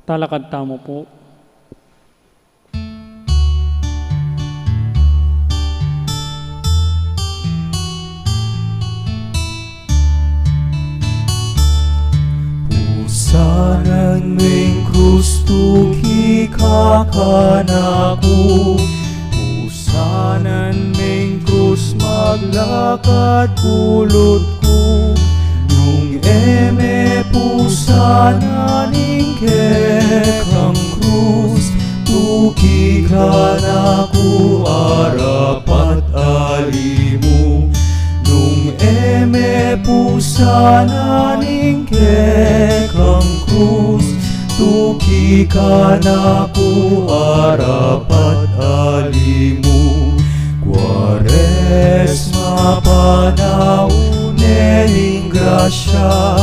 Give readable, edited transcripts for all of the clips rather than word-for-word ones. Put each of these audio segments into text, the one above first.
Talakad tamo po. Pusanan ming krus tuki kakanaku, pusanan ming krus maglakad pulutku. Nung eme pusanan ingkekang krus, tuki kanaku arapat alimu. Nung eme pusanan ingkekang krus, tuki kanaku arapat alimu. Quaresma panahon nening grasya,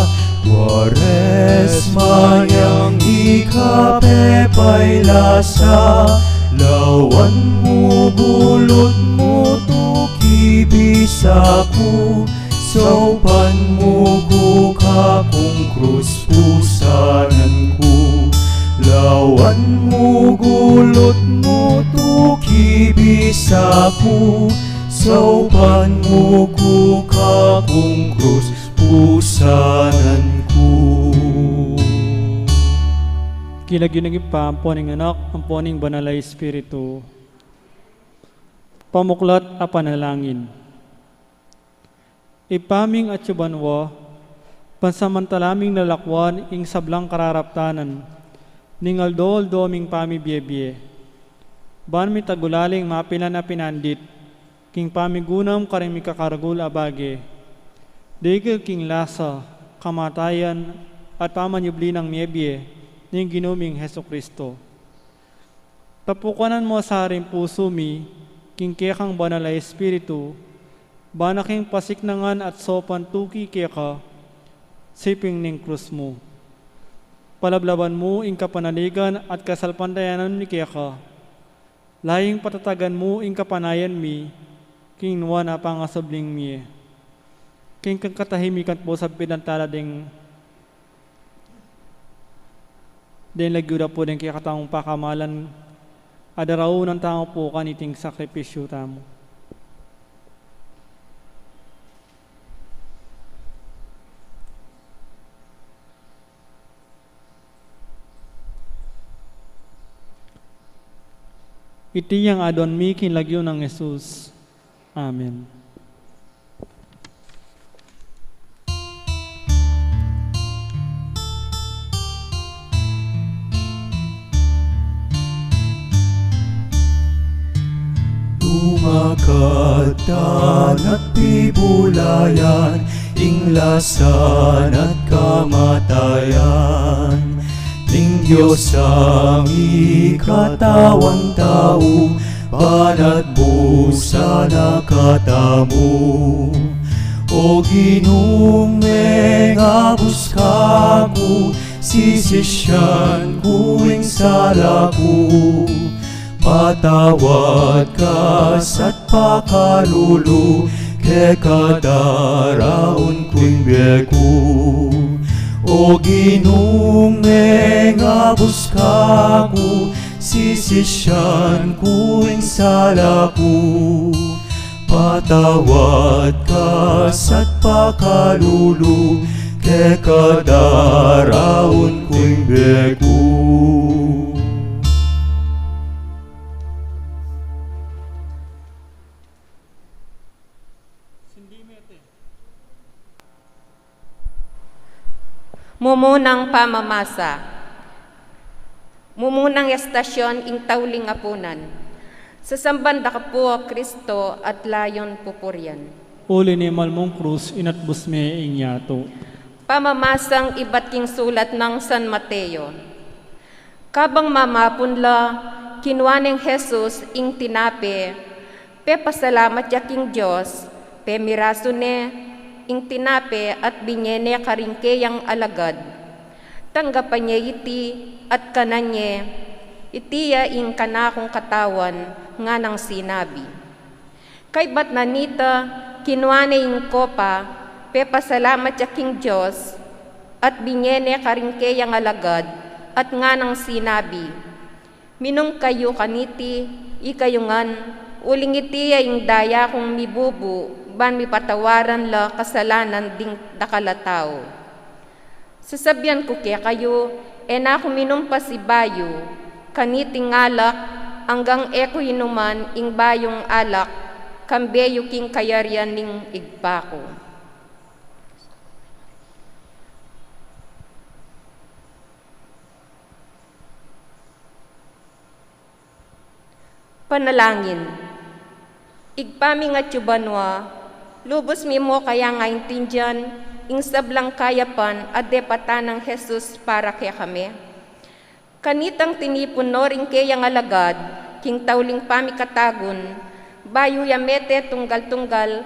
Quaresma yang ikapepay lasa. Lawan mo bulot mo tuki bisaku, saupan mo ko kakong krus pusananku. Lawan mo gulot mo tuki bisaku, saupan mo ko kakong krus pusananku. Kilagyunagin pa ang poning anak, ang poning banal na Espiritu. Pamuklat a panalangin. Ipaming at yubanwa, pansamantalaming nalakwan ing sablang kararaptanan, ningal doming pami biye-biye. Ban mi tagulaling mapilan na pinandit, king pamigunam karing mikakaragul abage. Degil king lasa, kamatayan, at pamanyubli ng miyebiye, ning ginuming Heso Kristo. Tapukanan mo sa haring puso mi, king kekang banal na Espiritu, banaking pasiknangan at sopan tuki keka, siping ning krus mo. Palablaban mo ing kapanaligan at kasalpandayanan ni keka, laying patatagan mo ing kapanayan mi, king nuwa na pangasabling mi. King kang katahimikan po sa pinantala ding lagyuda po din kaya katangong pakamalan, adaraw ng tao po kaniting sakripisyo tamo. Iti yang adon mi kinlagyo ng Jesus. Amen. Lumakatan at pibulayan, inglasan at kamatayan. Ning Diyos ang ikatawang tao, banat busa na katamu. O Ginong mengabus kaku, sisisyan kuing salaku. Patawad kas at pakalulu, kekadaraon kuing beku. O Ginong mengabus kaku, sisisyan kuing salaku. Patawad kas at pakalulu, kekadaraon kuing beku. Mumunang pamamasa. Mumunang estasyon ing tauling apunan. Sasambanda ka po, Kristo, at layon pupuryan. Uli ni malmong krus inatbus me ingyato. Pamamasang iba't king sulat ng San Mateo. Kabang mamapunla, kinwaneng Jesus ing tinape, pe pasalamat yaking Diyos, pe miraso ne, ing tinape at binyene karingke yang alagad. Tanggapan niya iti at kananye, itiya ing kanakong katawan nga nang sinabi. Kay bat nanita, kinwane ing kopa, pe pasalamat yaking Diyos, at binyene karingke yang alagad, at nga nang sinabi, minong kayo kaniti, ikayo ngan, uling iti ayong daya kung mibubu, ban mi patawaran la kasalanan ding dakalataw. Sasabyan ko kaya kayo, na kuminom pa si bayo, kaniting alak, hanggang eko inuman ing bayong alak, kambeyo king kayaryan ning igpako. Panalangin. Igpami nga tsubanwa, lubos mi mo kaya nga intindihan, ing sablang kayapan at depatan ng Jesus para kaya kami. Kanitang tinipon no rin kaya nga lagad, king tauling pamikatagon, bayo yamete tunggal-tunggal,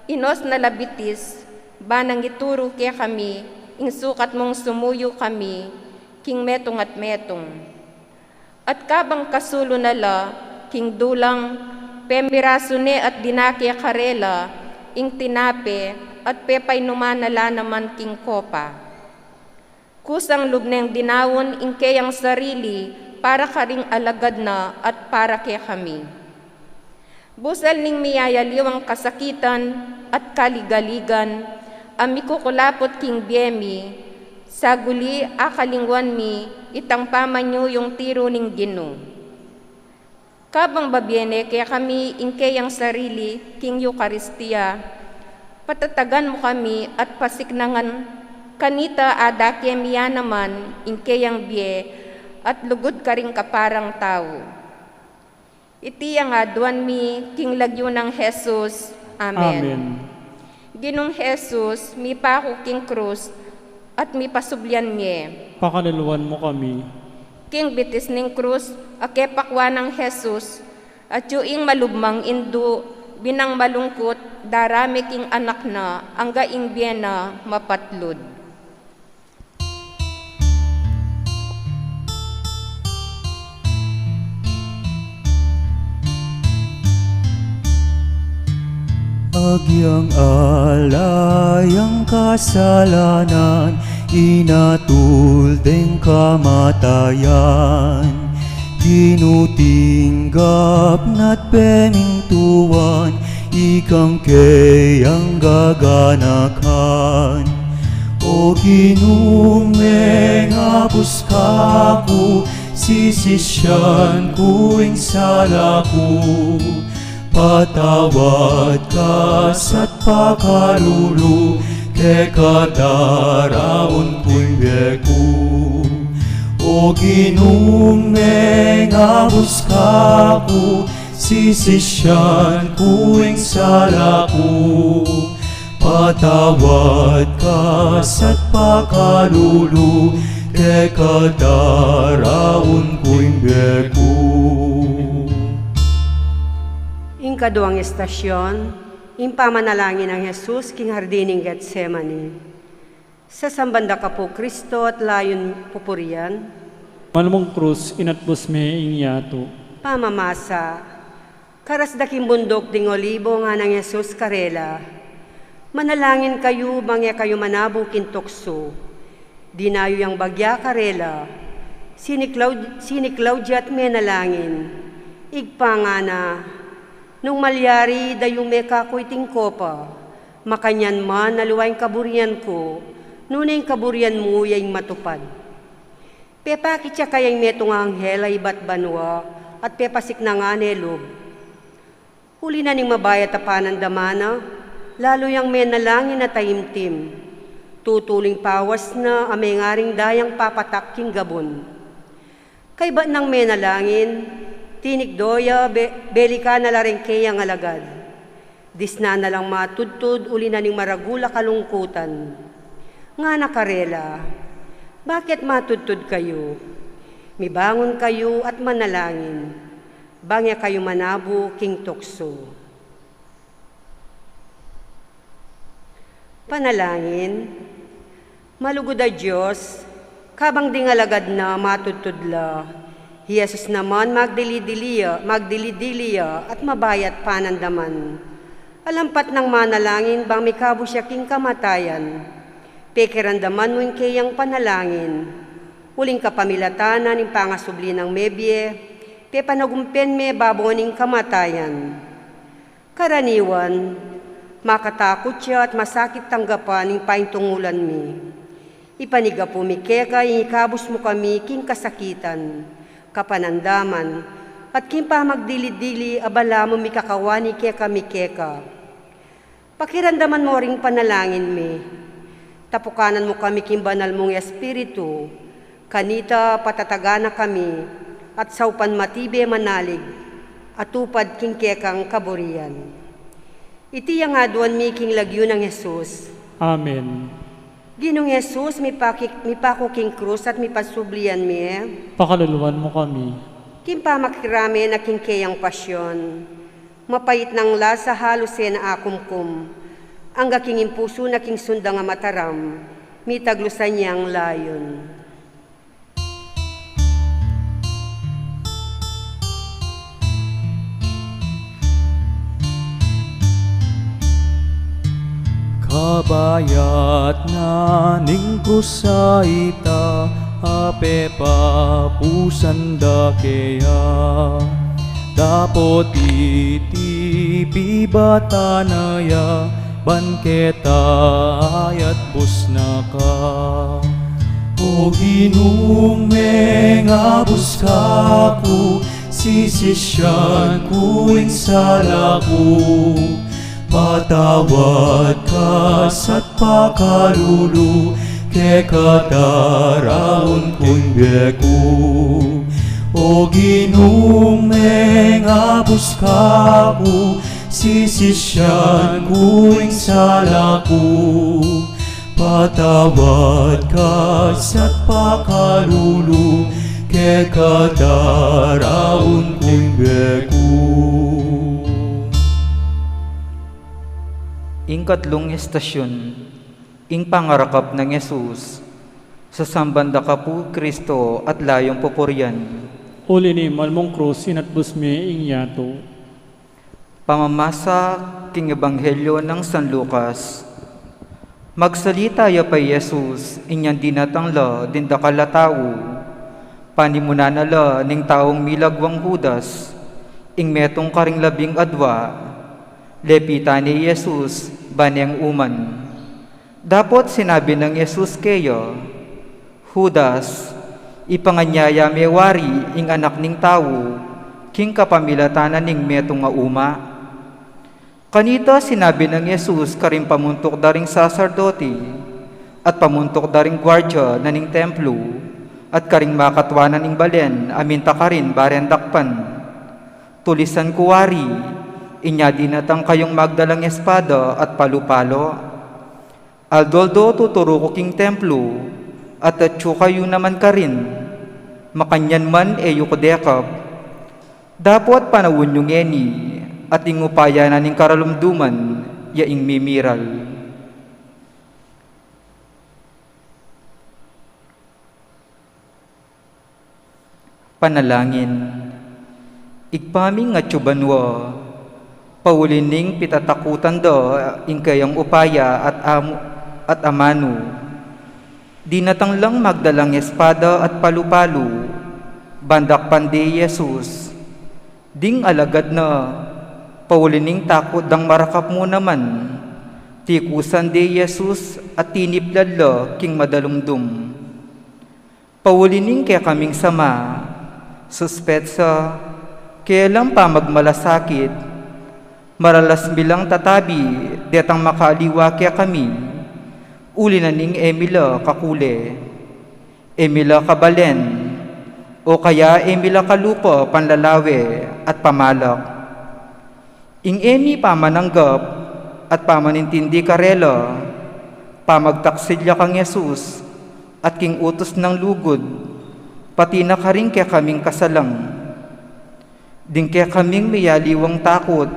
inos na labitis, banang ituro kaya kami, ing sukat mong sumuyo kami, king metong at metong. At kabang kasulo nala, king dulang, pemirasune at dinakya karela, ing tinape, at pepay numanala naman king kopa. Kusang lubneng dinawon ing kayang sarili, para karing alagad na at para kaya kami. Busal ning miyayaliwang kasakitan at kaligaligan, amikukulapot king biyemi, saguli akalingwan mi, itang pamanyo yung tiro ning Ginoo. Kabang babiene kaya kami ing kayang sarili, king Eucharistia, patatagan mo kami at pasiknangan kanita ada kemiya naman ing kayang biye at lugod ka rin kaparang tao. Iti ang aduan mi king lagyo ng Jesus. Amen. Amen. Ginong Jesus, mi pa ako king krus at mi pasublyan niye. Pakaluluwan mo kami. King bitis ning krus, akepakwa ng Jesus, at yung malubmang indu, binang malungkot, darami king anak na, angga ing biyena mapatlod. Agyang alayang kasalanan, inatuldeng kamatayan, ginutinggap na't pemintuan, ikang kayang gaganakan. O Ginumeng apus kaku, sisisyan ku ing salaku, patawad ka sa't pakalulu, ke kadaraon ko'y beku. O Ginumeng abus kaku, sisisyan ku ing salaku, patawad ka sa't pakalulu, ke kadaraon ko'y beku. Ing kaduang estasyon, ing pamanalangin ng Jesus king hardining Getsemani. Sa sambanda ka po Kristo at layon pupurian, Malmong krus inatbos me ing yato. pamamasa, karasdaking bundok ding olibo nga ng Jesus karela. Manalangin kayo, mangya kayo manabo kintokso. Dinayo yang bagya karela, siniklaw at menalangin. Igpangana, nung malyari dayong me kakoy tingkopa, makanyan man naluwaing kaburian ko, nunay kaburian mo yung matupad. Pepakit siya kayang metong anghel ay ba't banwa, at pepasik na nga nelog. Huli na ning mabayat apanan damana, lalo yung menalangin na taimtim, tutuling pawas na amay ngaring dayang papatak king gabon. Kay ba't nang menalangin, tinikdoya, belika na laring kayang alagad. Disna na lang matudtud, uli na ning maragula kalungkutan. Nga nakarela, bakit matudtud kayo? Mibangon kayo at manalangin. Bangya kayo manabo king tukso. Panalangin, malugod a Diyos, kabang dingalagad na matudtudla, Jesus naman magdilidiliya at mabayat panandaman. Alampat ng manalangin bang mikabo siya king kamatayan. Pekirandaman mo kayang panalangin. Uling kapamilatanan ng pangasubli ng mebye, pe panagumpen me baboning kamatayan. Karaniwan, makatakot siya at masakit tanggapan ng paintungulan mi. Ipaniga po mi keka, ikabos mo kami king kasakitan, kapanandaman, at king magdili-dili abala mo mi kakawani keka mi keka. Pakirandaman mo ring panalangin mi. Tapukanan mo kami king banal mong espiritu, kanita patatagana kami, at saupan matibe manalig, at tupad king kekang kaburian. Iti yang aduan mi king lagyo ng Jesus. Amen. Ginong Jesus, mi pako king krus at mi pasublian mi. Pakaluluwan mo kami. King pamakirami na king keyang pasyon. Mapait ng lasa halos na akumkum. Ang gaking impuso na king sunda nga mataram. Mi taglusan niyang layon. Kabayat na ning kusaita, ape papusanda kaya. Dapot iti bibatanaya, banketa ayat busnaka. O Ginong mengabus kaku, sisisyan kuing salaku. Patawad ka sa't pakalulu, ke kadaraon kung beku. O Ginong mengabus kaku, sisisyan kuing salaku. Patawad ka sa't pakalulu, ke kadaraon kung beku. Ing katlong estasyon, ing pangarakap ng Jesus, sa sambanda ka po Kristo at layong pupuryan. Uli ni malmong krus inatbus mi ing yato. Pamamasa king Ebanghelyo ng San Lucas. Magsalita ya pa Jesus, inyan dinatangla dindakala tao. Panimunanala ning taong milagwang Judas, ing metong karing labing adwa. Lepita ni Jesus, banyang uman. Dapot sinabi ng Jesus kayo, Judas, ipanganyaya mewari ing anak ning tao, king kapamilatanan ning metong nga uma. Kanita sinabi ng Jesus karing pamuntok daring saserdote, at pamuntok daring gwardya na ning templo, at karing makatwanan ning balen, aminta karin barendakpan. Tulisan kuwari, inya dinatang kayong magdalang espada at palupalo. Aldoldo tuturo ko king templo, at atyo kayo naman karin, makanyan man eyo kodekab. Dapot panawon yung eni, at ingupaya na ning karalumduman, yaing mimiral. Panalangin. Igpaming nga tsubanwa, paulining pitatakutan do ing kayang upaya at amanu. Dinatang lang magdalang espada at palu-palu, bandak pandi Jesus. Ding alagad na, paulining takot dang marakap mo naman, tikusan di Jesus at tinipladla king madalumdum. Paulining kaya kaming sama, suspetsa, kaya lang pa magmalasakit, maralas bilang tatabi, detang makaliwa kaya kami. Uli na ning Emila kakule, Emila kabalen, o kaya Emila kalupa panlalawe at pamalak. Ing Emi pamananggap at pamanintindi karela, pamagtaksilya kang Jesus at king utos ng lugod, pati na karing kaya kaming kasalang. Ding kaya kaming mayaliwang takot,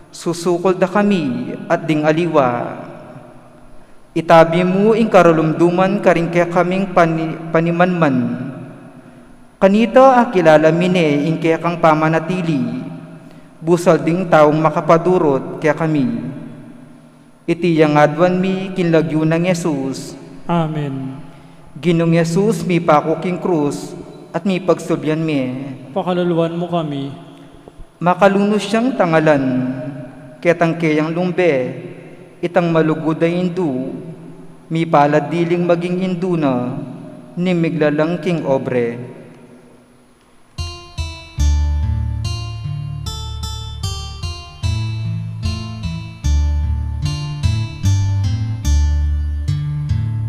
susukol da kami at ding aliwa. Itabi mo ing karalumduman karing kaya kaming panimanman. Kanita akilala mine ing kaya kang pamanatili, busal ding taong makapadurot kaya kami. Iti yang adwan mi kinlagyo ng Jesus. Amen. Ginong Yesus, mi pakuking krus, at mi pagsulyan mi. Pakaluluwan mo kami. Makalunos siyang tangalan, ketang keyang lumbe, itang malugod ay hindu, mi palad diling maging hindu na, ni miglalang king obre.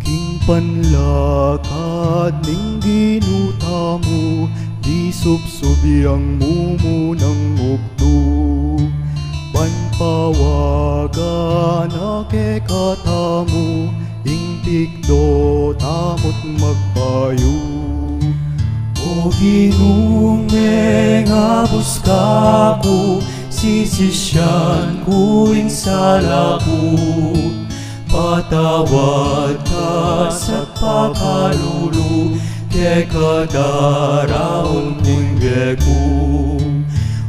King panlakad ning ginutamo, di subsubyang mumunang ukto. Panpawaga na kekatamo, ingtikdo tamot magpayo. O ginumeng abos kako, sisisyan ko insalaku. Patawad ka sa pakalulu, kekadaraon tinggeku.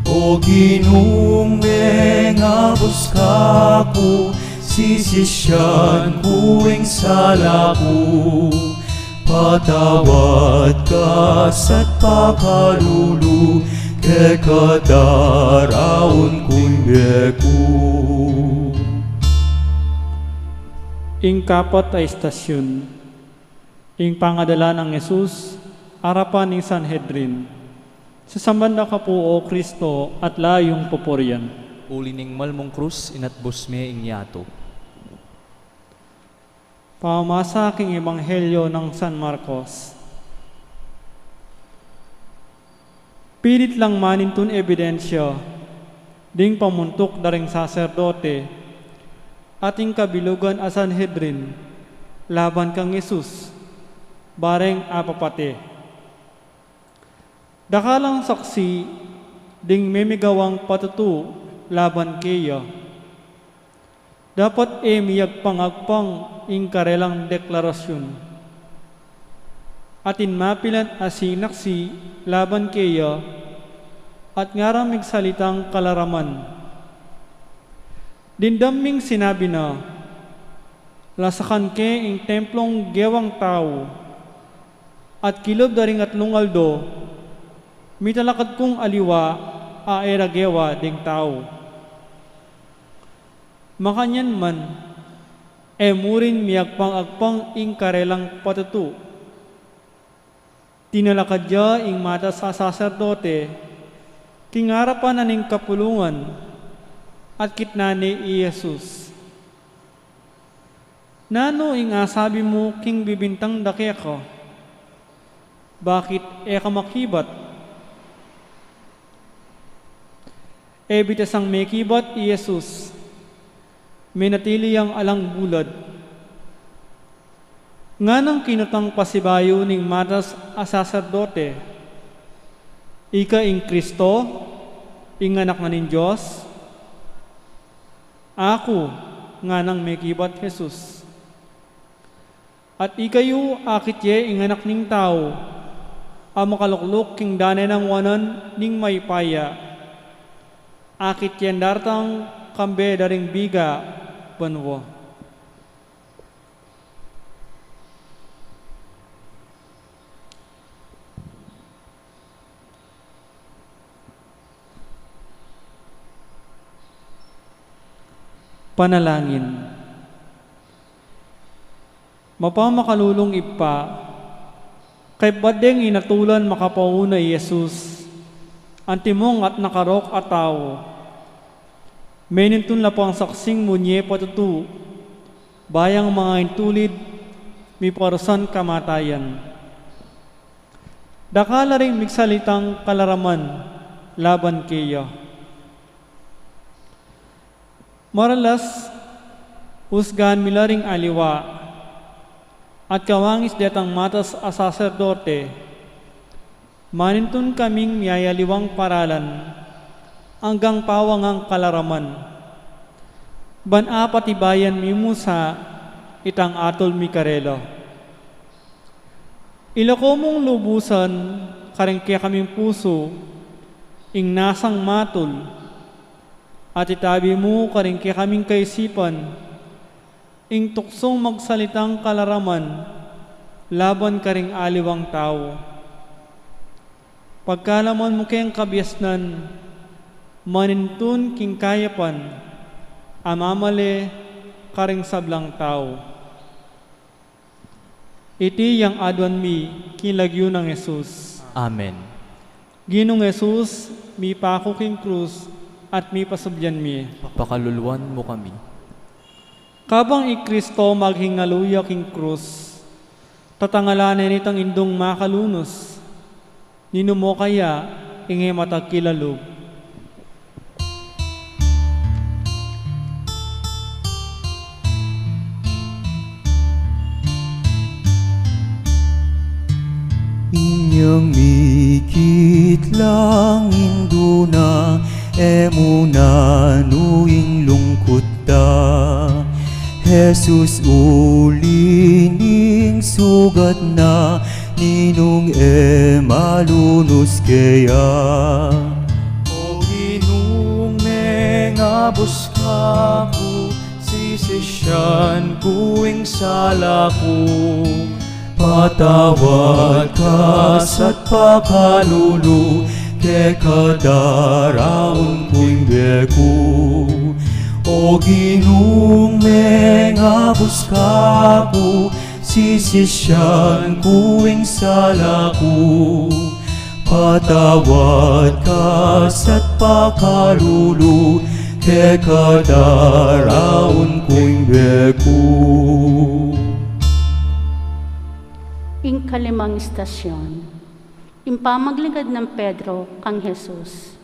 O ginumeng abos kako, sisisyan ko insalaku. Patawad ka sa pakalulu, kekadaraon tinggeku. Ing kapat ay istasyon. Ing pangadala ng Jesus, arapan ng Sanhedrin. Sasambanda ka po, O Kristo, at layong pupurian. Ulining malmong krus, inatbos me ing yato. Pamasa king Ebanghelyo ng San Marcos. Pilit lang manintun ebidensya, ding pamuntok daring saserdote, ating kabilugan a Sanhedrin, laban kang Jesus, bareng apapate. Dakalang saksi, ding memigawang patutu, laban keya. Dapat miyag pangagpang ing karelang deklarasyon. Atin mapilan asinaksi, laban keya, at ngaramig salitang kalaraman. Dindaming sinabi na, lasakan ke ing templong gewang tao, at kilob daring at lungaldo, mitalakad kong aliwa, aera gewa ding tao. Makanyan man, murin miyak pang-agpang ing karelang patutu. Tinalakad ya ing mata sa saserdote, kingarapan na ning kapulungan, at kitna ni Jesus. Nano ing asabi mo king bibintang dake ka? Bakit ka makibat? Bitasang may kibat Jesus, minatili ang alang bulad. Nga nang kinutang pasibayo ning matas a saserdote, ika ing Kristo, ing anak na ning Diyos, ako nga nang may kibat Jesus. At ikayo akit ye ing anak ning tao, makalukluk king danay ng wanan ning may paya. Akit yan dartang kambe daring biga banwa. Panalangin. Mapamakalulong ipa, kay badeng inatulan makapauna Jesus, antimong at nakarok at tao. Menintun lapang saksing munye patutu, bayang mga intulid, mi parusan kamatayan. Dakala ring migsalitang kalaraman, laban keya. Maralas, usgan milaring aliwa, at kawangis detang matas a saserdote, manintun kaming miyayaliwang paralan, hanggang pawangang kalaraman. Banapatibayan mimusa, itang atol mikarelo. Ilako mong lubusan, karingkya kaming puso, ing nasang matul, at itabi mo karingkya kaming kaisipan, ing tuksong magsalitang kalaraman, laban ka ring aliwang tao. Pagkalaman mo kayang kabyasnan, manintun king kayapan, amamali ka ring sablang tao. Iti yang adwan mi kinlagyo ng Jesus. Amen. Ginong Jesus, mi pako king krus at mi pasubyan mi. Pakaluluan mo kami. Kabang Kristo maghingaluya king krus, tatangalanan itang indong makalunos, nino mo kaya inge matagkilalog. Inyang mikit lang induna, emuna nuing lungkot da. Jesus ulining sugat na, ninong malunos kaya. O ginong ngabos ka ko, sisisyan kuing sala ko. Patawad ka sa't pakalulu, ke kadaraon kuing beku. O ginong ngabos ka ko, sisisyan kuing sala ko. Patawad ka sa't pakalulu, ke kadaraon kuing beku. Ing-kalimang istasyon, impamagligad ng Pedro kang Jesus.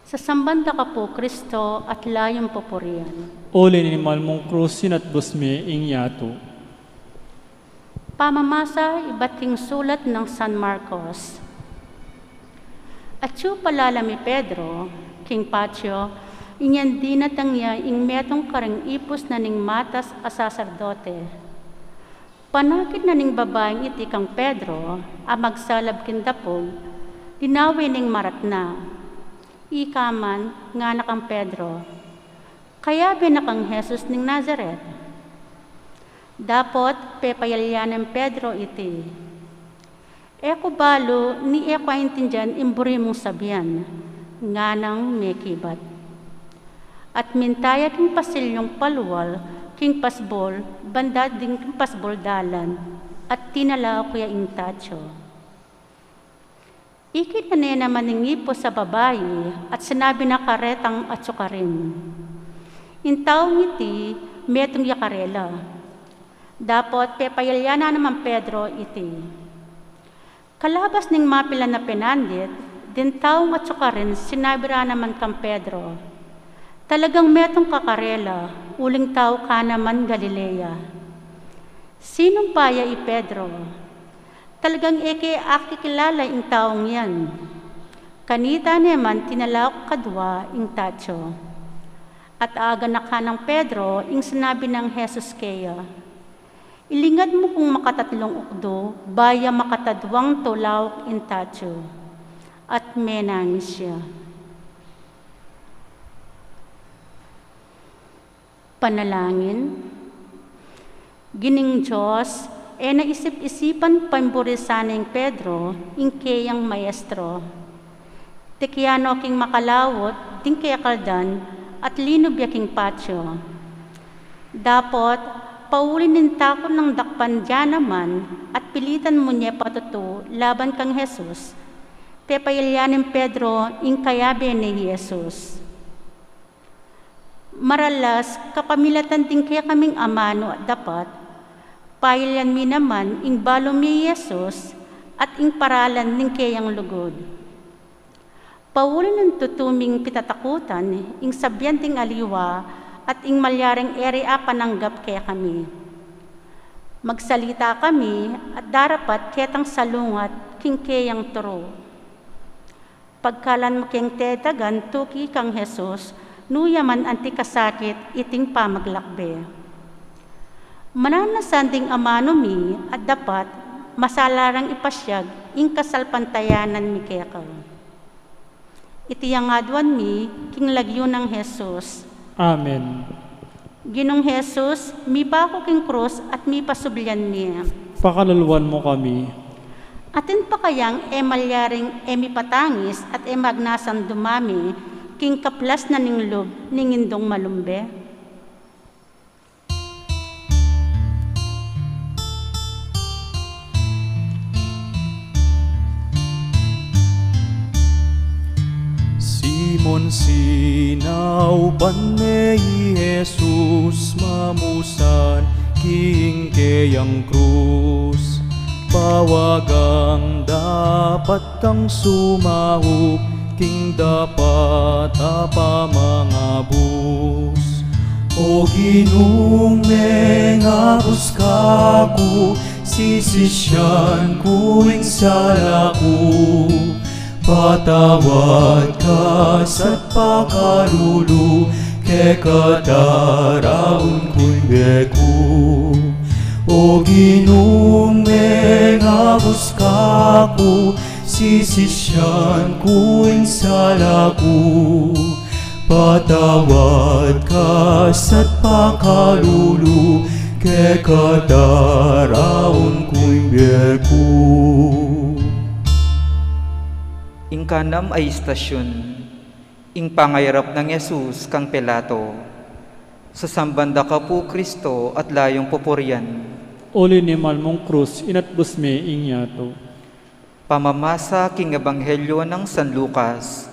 Sa sambanda ka po, Kristo, at layong papurian. Ole ni malmong krus sinatbos mi ing yato. Pamamasa, iba't king sulat ng San Marcos. At siya palalami Pedro, King Patio, inyan dinatang niya ing metong karang ipos na ning matas a saserdote. Panakit na ning babaeng iti kang Pedro, a magsalab kindapog, dinawi ning marat na. Ikaman, nga na kang Pedro, kaya binakang Jesus ning Nazaret. Dapot, pepayalyan ng Pedro iti. Eko balo, ni eko aintindihan imburi mong sabihan, nga nang may kibat. At mintaya king pasilyong paluwal, king pasbol, banda ding king pasbol dalan, at tinala kuya ing tacho. Ikit na naman ningipo sa babae, at sinabi na karetang at sukarin. Intaong iti, metong yakarela. Dapot, pepayalya na naman Pedro iti. Kalabas ning mapila na pinandit, din taong at sukarin, sinabi ra naman kang Pedro, talagang metong kakarela, uling tao ka naman Galilea. Sinong paya i Pedro? Talagang eke akikilala ing taong yan. Kanita naman tinalaok kadwa ing tacho. At aga na ka ng Pedro, ing sinabi ng Jesus kaya, ilingad mo kung makatatlong ukdo, baya makatadwang tulaok ing tacho. At menangis siya. Panalangin. Gining Diyos, naisip-isipan pamburisaning Pedro, ingkeyang maestro. Tikiano king makalawot, ting kaya kaldan, at linubya king patyo. Dapot, paulin ng takot ng dakpan dyan naman, at pilitan mo niya patuto, laban kang Jesus. Pepayalyanin Pedro, ingkayabe ni Jesus. Maralas, kapamilatan din kaya kaming amano at dapat, payalyan mi naman ing balo mi Yesus at ing paralan ning kayang lugod. Paulin ng tutuming pitatakutan, ing sabyanting aliwa at ing malyaring area pananggap kaya kami. Magsalita kami at darapat ketang salungat king kayang turo. Pagkalan mo keng tetagan tuki kang Jesus, nuyaman anti kasakit iting pamaglakbe. Mananasanding amano mi at dapat masalarang ipasyag ing kasalpantayanan mi kekaw. Itiyang adwan mi king lagyo ng Jesus. Amen. Ginong Jesus, mi bako king krus at mi pasublyan niya. pakaluluwan mo kami. Atin pa kayang emalyaring emipatangis at emagnasan dumami, king kaplas na ninglob, ningindong malumbe. Simon sinaw panay Jesus mamusan king kayang krus. Pawagang dapat kang sumahop, king dapat apamangabus. O Ginoong mengabus kaku, sisisyan kuing salaku. Patawad ka sa't pakalulu, ke kadaraon ko'y beku. O Ginoong mengabus kaku, sisisyan kuing salaku. Patawad ka sa't pakalulu, ke kadaraon ko'y beku. Ing kanam ay istasyon, ing pangayarap ng Jesus kang Pilato. Sa sambanda ka po Kristo at layong pupurian. Uli ni malmong krus, inatbus me ingyato. Pamamasa king ebanghelyo ng San Lucas.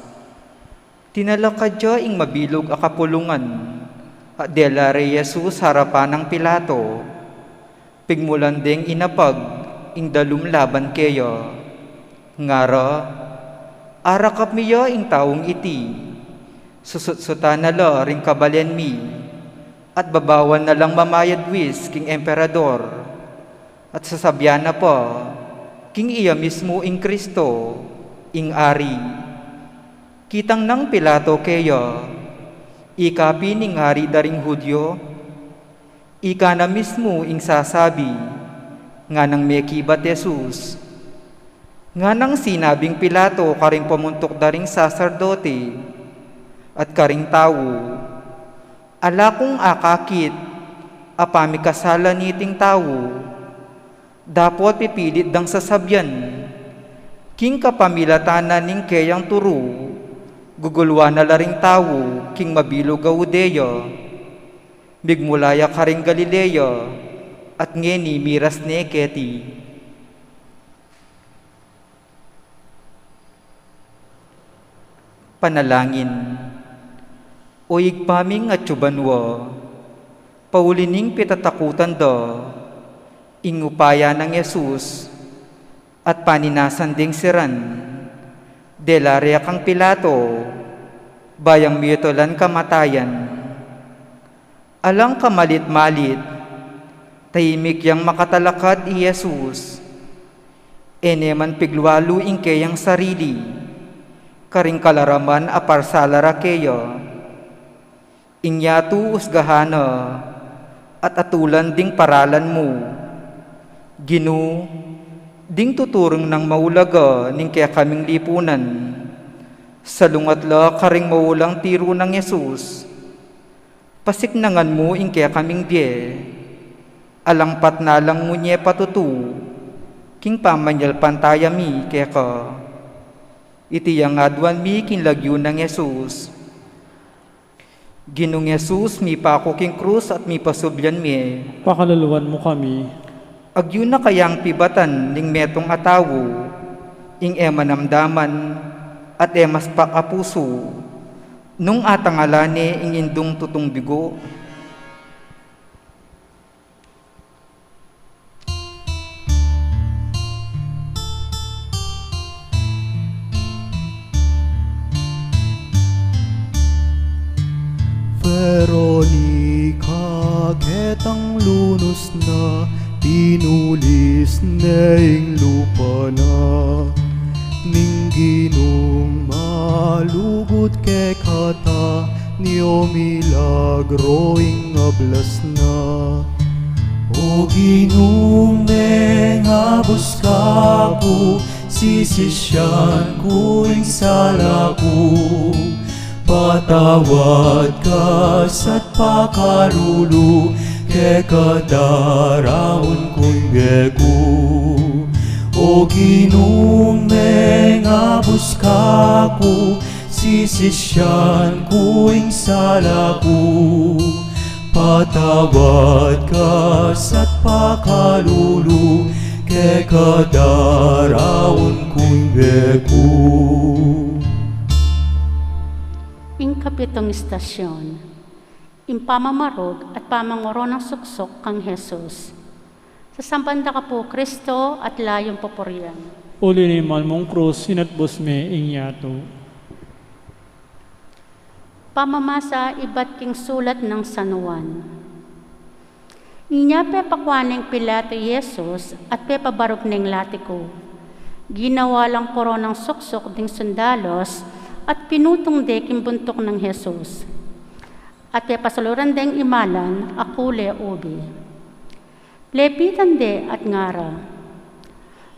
Tinalakadya ing mabilog a kapulungan, at delare Jesus harapan ng Pilato. Pigmulan ding inapag, ing dalum laban keyo. Ngara, arakap miyo ing taong iti, susut-sutan na la ring kabalyan mi, at babawan na lang mamayadwis king emperador, at sasabyan na pa, king iya mismo ing Kristo, ing ari. Kitang nang Pilato keyo, ikapi ning hari daring Hudyo, ika na mismo ing sasabi, nga nang mekibat Jesus, nga nang sinabing Pilato karing pamuntok daring saserdote, at karing tawo, ala kong akakit, apami kasala niting tawo, dapot pipilit dang sasabyan, king kapamilatanan ning kayang turu, gugulwa na laring tawo, king mabilog a Udeya, bigmulaya karing Galilea, at ngeni miras ne keti. Panalangin. O igpaming at tsubanwa, paulining pitatakutan do, ingupaya ng Yesus, at paninasan ding siran, delarya kang Pilato, bayang miyetolan kamatayan. Alang kamalit-malit, tahimik yang makatalakad i Jesus, eneman pigluwalu ing kayang sarili, karing kalaraman aparsalara keyo, inyatu usgahana, at atulan ding paralan mo, Ginu, ding tuturong ng maulaga ning kaya kaming lipunan, sa lungatla karing maulang tiro ng Yesus, pasiknangan mo ing kaya kaming die, alangpat na lang mo niya patutu, king pamanyal pantayami kaya ka. Iti yang adwan mi kinlagyo ng Yesus. Ginong Yesus, mi pa ako king krus at mi pasubyan mi. Pakaluluwan mo kami. Agyo na kayang pibatan ning metong atawo, ing emanamdaman at emas pakapuso, nung atangalane ing indong tutong bigo. Veronica, ketang lunos na, pinulis naing lupa na. Ning Ginong malugod ke kata, niyo milagro ing ablas na. O Ginong mengabus kaku, sisisyan ko ing salaku. Patawad ka sa't pakalulu, ke kadaraon ko'y begu. O Ginong mengabos kako, sisisyan ko'y sala ko. Patawad ka sa't pakalulu, ke kadaraon ko'y begu. Ikapitong istasyon, impamamarog at pamangoro ng suksok kang Jesus. Sasambanda ka po, Kristo, at layong papurian. Uli ni malmong krus, sinatbos me ingyato. Pamamasa iba't king sulat ng San Juan. Inya pe pakwaneng Pilato Jesus at pe pabarog ng latiko. Ginawa lang koronang suksok ding sundalos at pinutong deking buntok ng Jesus. At pe pasuluran ding imalan akule ubi. Lepitan de at ngara.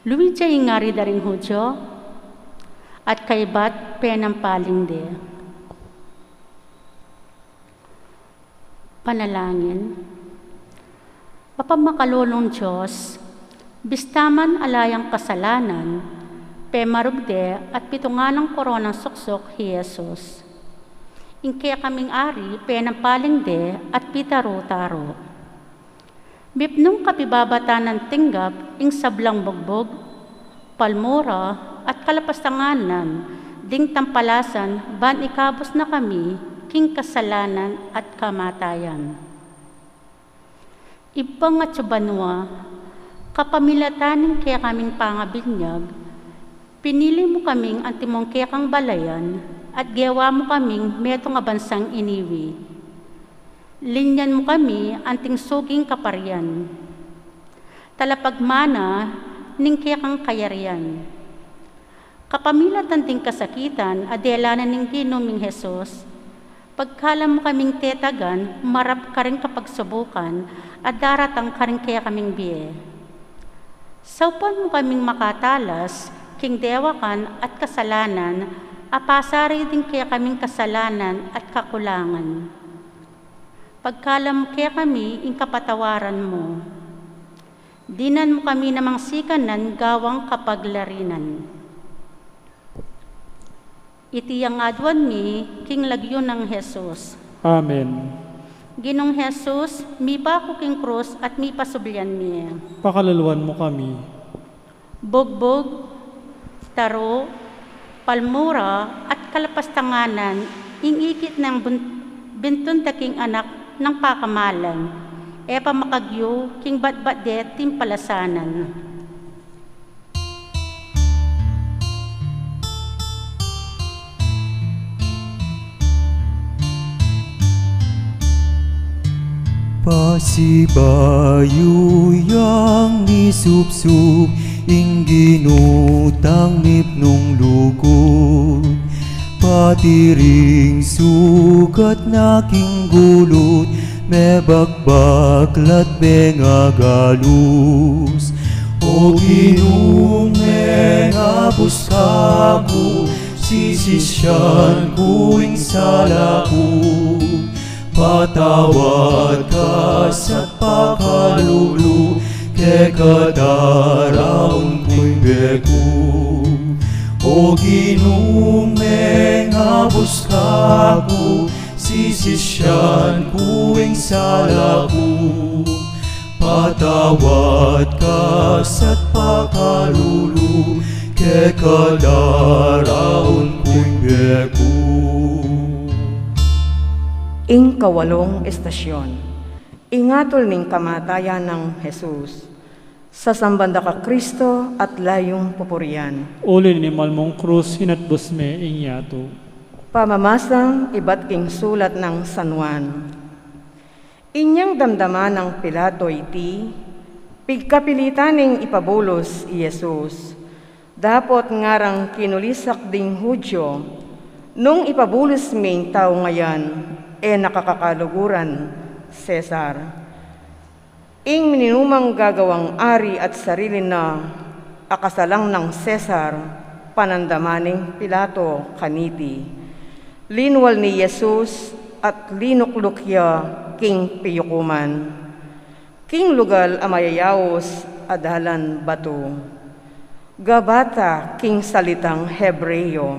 Luwidya ingari daring Hudyo at kaibat penampaling de. Panalangin. Papamakalulong Diyos, bistaman alayang kasalanan, pemarugde at pitunganang koronang suksok hi Jesus. Ingkaya kaming ari, penampaling de at pitaro-taro. Bipnong kapibabata ng tinggap, ing sablang bugbog, palmura at kalapastanganan, ding tampalasan, ban ikabos na kami, king kasalanan at kamatayan. Ibang at subanwa, kapamilatanin kaya kaming pangabinyag, pinili mo kaming antimong kaya kang balayan, at gawa mo kaming metong abansang iniwi. Linyan mo kami anting suging kaparian. Talapagmana ning kaya kang kayarian. Kapamilatan ting kasakitan, adelanan ning Ginoming Jesus, pagkala mo kaming tetagan, marap ka rin kapagsubukan, at daratang ka rin kaya kaming biye. Saupan mo kaming makatalas, king dewakan at kasalanan, apasari din kaya kaming kasalanan at kakulangan. Pagkalam kaya kami, ing kapatawaran mo. Dinan mo kami namang sikanan, gawang kapaglarinan. Itiyang adwan mi, king lagyo ng Jesus. Amen. Ginong Jesus, mi pa ko king krus at mi pasublyan mi. Pakalaluan mo kami. Bugbog, taro, palmura at kalapastanganan, ingikit ng bintun taking anak ng pakamalan, e pamakagyo, king batbat de timpalasanan. Pasibayo yang nisupsup, ing ginutang nipnong lugod. Patiring sugat naking gulot, me bakbaklat bengagalus. O Ginong mengabos kako, sisisyan ko'y sala ko. Patawad ka sa pakalulu, ke kadaraon ko'y begu. O Ginong mengabos kako, sisisyan ko'y sala ko. Patawad ka sa't pakalulu, ke kadaraon ko'y begu. Ing kawalong estasyon, ingatol ning kamatayan ng Jesus. Sasambanda ka Kristo at layong pupurian. Uli ni malmong krus, sinatbos me ingyato. Pamamasang iba't king sulat ng San Juan. Inyang damdaman ng Pilato iti, pigkapilitan ning ipabulos i Jesus. Dapot ngarang kinulisak ding Hudyo, nung ipabulos ming tao ngayon, nakakakaluguran, Cesar. Ing minumang gagawang ari at sarili na akasalang ng Cesar, panandamaning Pilato kaniti. Linwal ni Jesus at linuklukya king piyukuman. King lugal amayayawos adalan bato. Gabata king salitang Hebreyo.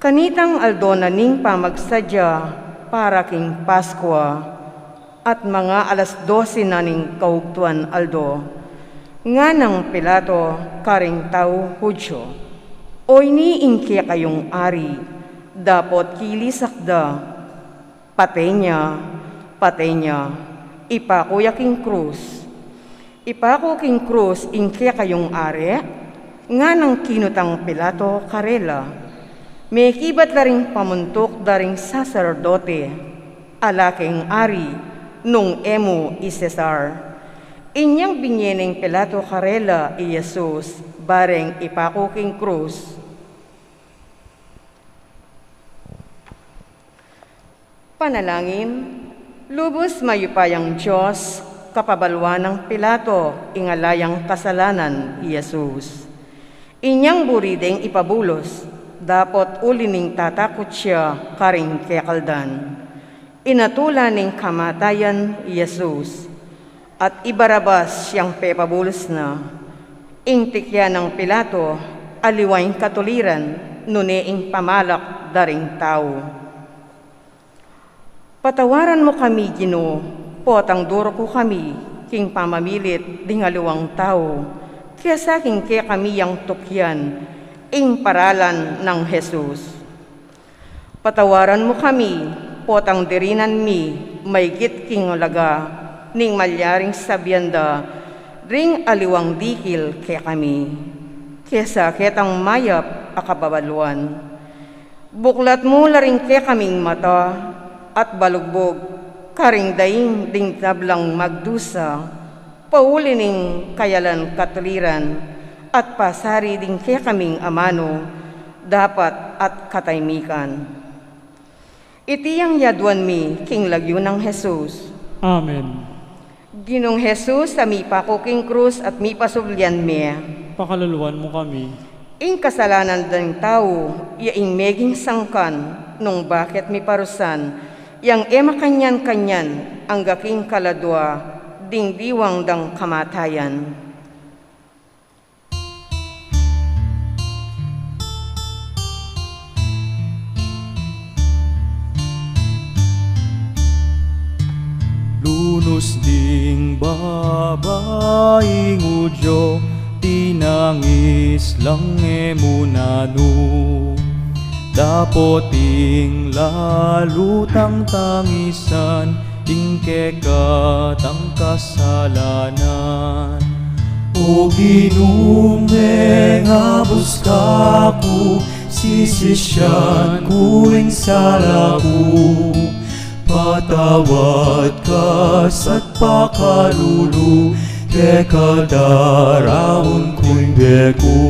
Kanitang aldona ning pamagsadya para king Paskwa at mga alas 12 na ning kaugtuan aldo. Nga ng Pilato karing tao Hudyo. Oy ni ingkya kayong ari, dapot kilisakda. Patenya, ipakuya king krus. Ipako king krus ingkya kayong ari, nga ng kinutang Pilato karela. May kibat na ring pamuntok daring saserdote, alaking ari, nung emo i Cesar. Inyang binyeneng Pilato karela i Jesus, bareng ipako king krus. Panalangin, lubos mayupayang Diyos, kapabalwan ng Pilato, ingalayang kasalanan i Jesus. Inyang burideng ipabulos, dapot ulining tatakot siya karing kekaldan. Inatula ning kamatayan Jesus, at ibarabas siyang pepabulos na. Ingtikya ng Pilato, aliwaing katuliran, nuneing pamalak daring tao. Patawaran mo kami, Ginoo, potang duro ko kami, king pamamilit dingaluwang tao, kaya sa aking kaya kami yang tukyan, ing paralan ng Jesus. Patawaran mo kami, potang dirinan mi, may gitking laga, ning malyaring sabyanda, ring aliwang dikil kaya kami. Kesa ketang mayap akababaluan. Buklat mo laring kaya kaming mata, at balugbog, karing daing ding tablang magdusa, paulining kayalan katuliran, at pasari ding kaya kaming amano, dapat at kataymikan. Itiyang yaduan mi, king lagyo ng Jesus. Amen. Ginong Jesus, sa mi pakuking krus at mi pasublyan mi. Pakaluluan mo kami. Ing kasalanan ng tao, yaing meging sangkan, nung bakit mi parusan, yang ema kanyan-kanyan, ang gaking kaladwa, ding diwang dang kamatayan. Lunos ding babaeng udyo, tinangis lang emunano. Dapoting lalutang tangisan, ingkekat ang kasalanan. O Ginumeng abos kaku, sisisyan kuing salaku. Patawad ka sa't pakalulu, ke kadaraon ko'y beku.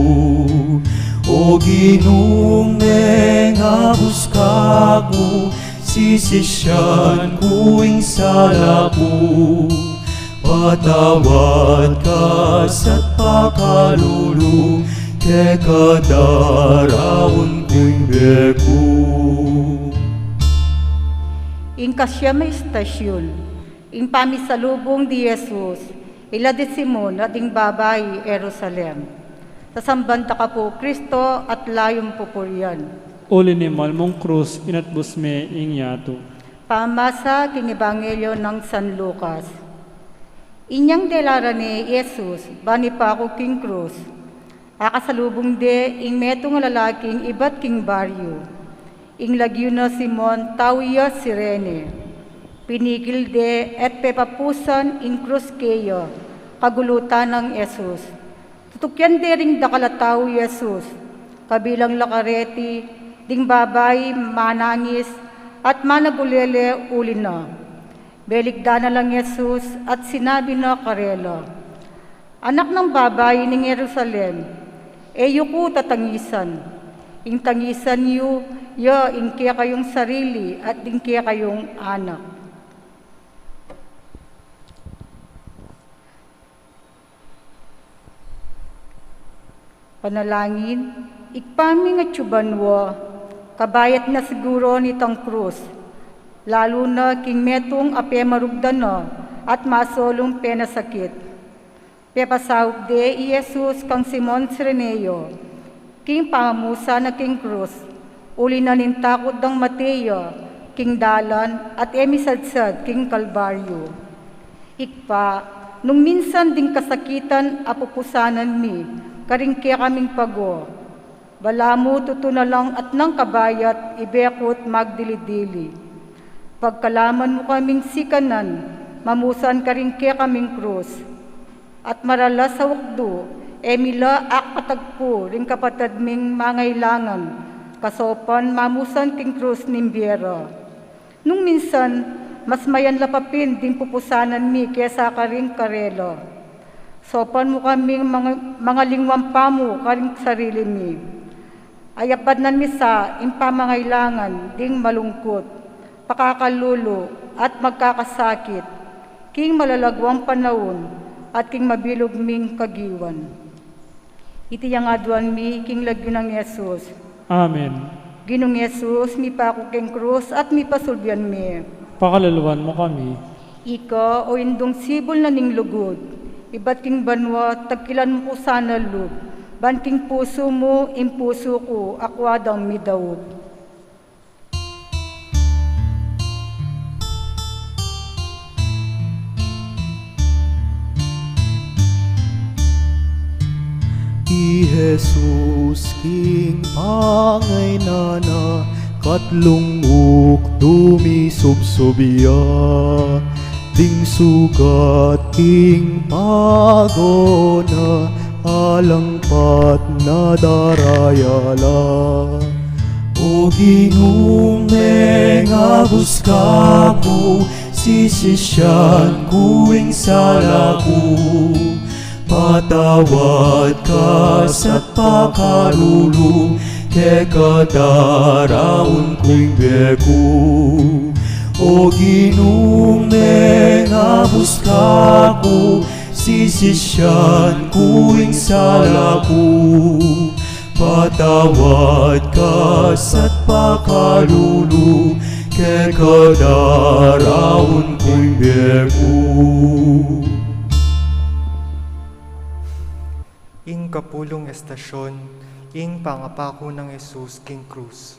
O Ginumeng abos kaku, sisisyan kuing salaku. Patawad ka sa't pakalulu, ke kadaraon ko'y beku. Ingkasya may istasyon, ing pamisalubong di Jesus, iladit Simon at ing babay Jerusalem. Sasambanta ka po, Kristo, at layong pupuryan. Ulinimal mong krus, inatbus me ing yato. Pamasa king Ebanghelyo ng San Lucas. Inyang delara ni Jesus, bani pa ako king krus. Akasalubong de, ing metong lalaking ibat king baryo. Ing lagyo na Simon, tawiya sirene. Pinigil de, et pepapusan ing krus keyo, kagulutan ng Jesus. Tutukyan de ring dakalataw Jesus, kabilang lakareti, ding babay, manangis, at managulele uli na. Beligda na lang Jesus at sinabi na karela, anak ng babay ng Jerusalem, eyo ko tatangisan. Ing tangisan yu, ingkaya kayong sarili at ingkaya kayong anak. Panalangin, ikpaming at tsubanwa, kabayat na siguro nitang krus, lalo na king metong ape marugdan na, at masolong penasakit. Pepasawag de Jesus kang Simon Sireneo, king pangamusa na king krus, uli na nintakot ng Mateo, king dalan at emisadsad king Kalbaryo. Ikpa, nung minsan ding kasakitan apupusanan mi, karingke kaming pago, balamu tutunalang at nang kabayat, ibekot magdilidili. Pagkalaman mo kaming sikanan, mamusan karingke kaming krus. At marala sa wakdo, emila ak katagpo, ring kapatad ming mangailangan, kasopan mamusan king krus nimbiera. Nung minsan, mas mayan lapapin ding pupusanan mi kesa karing karela. Sopan mo kaming mga lingwang pamo karing sarili mi. Ayapad nan misa, impamangailangan, ding malungkot, pakakalulo at magkakasakit, king malalagwang panahon, at king mabilog ming kagiwan. Iti yang aduan mi, king lagyo ng Yesus. Amen. Ginong Yesus, mi pa ako king krus at mi pasulbian mi. Pakaluluwan mo kami. Ika o indong sibol na ning lugod, iba't king banwa, tagkilan mo ko sana lub. Banting puso mo, impuso ko, akwadang midawog. I Jesus king pangay nana, katlong dumisubsobiya, ding sugat king pagona, alangpat na darayala. O ginume nga buskaku, sisisyan kuing salaku, patawad ka sa pakalulu, ke kadaraon kuing beku. O ginume nga buskaku, sisisyan kuing salaku, patawad ka sa't pakalulu, ke kadaraon kuing beku. Ing kapulong estasyon, ing pangapako ng Jesus king krus.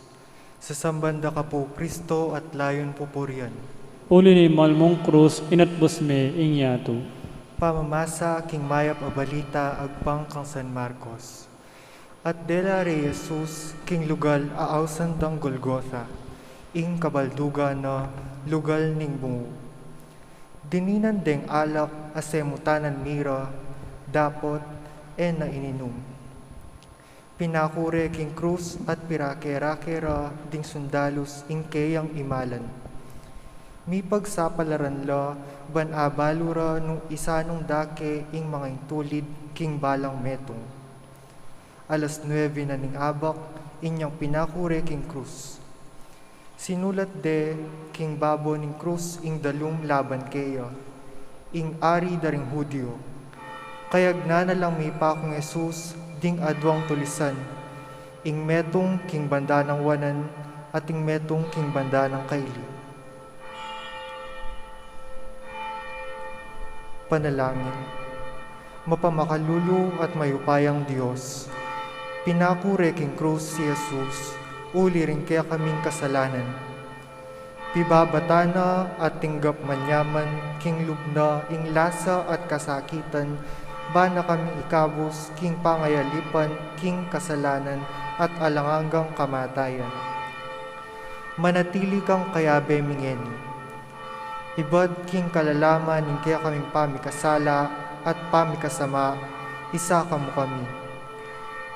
Sa sambanda ka po Kristo at layon pupurian. Uli ni malmong krus, inatbos me ing yato. Pamamasa king mayap a balita agpang kang San Marcos. At dela re Jesus king lugal aawsan dang Golgotha, ing kabalduga na lugal ning bungo. Dininan deng alak asemutanan mira, dapot na ininum. Pinakure king krus at pirakera-kera ding sundalus ing keyang imalan. Mi pagsapalaran la, ban abalura nung isa nung dake ing mga intulid king balang metong. Alas 9 na ning abak, inyang pinakure king krus. Sinulat de king babo ning krus ing dalum laban keya, ing ari daring Hudyo. Kayag na lang may pa kong Jesus ding adwang tulisan, ing metong king banda ng wanan at ing metong king banda ng kaili. Panalangin. Mapamakalulu at mayupayang Diyos, pinakure king krus si Jesus, uli rin kaya kaming kasalanan. Pibabatana at tinggap manyaman, king lubna, ing lasa at kasakitan, bana kaming ikabos, king pangayalipan, king kasalanan, at alangangang kamatayan. Manatili kang kayabe mingeni. Ibad king kalalaman, ing kaya kaming pamikasala at pamikasama, isa kamo kami.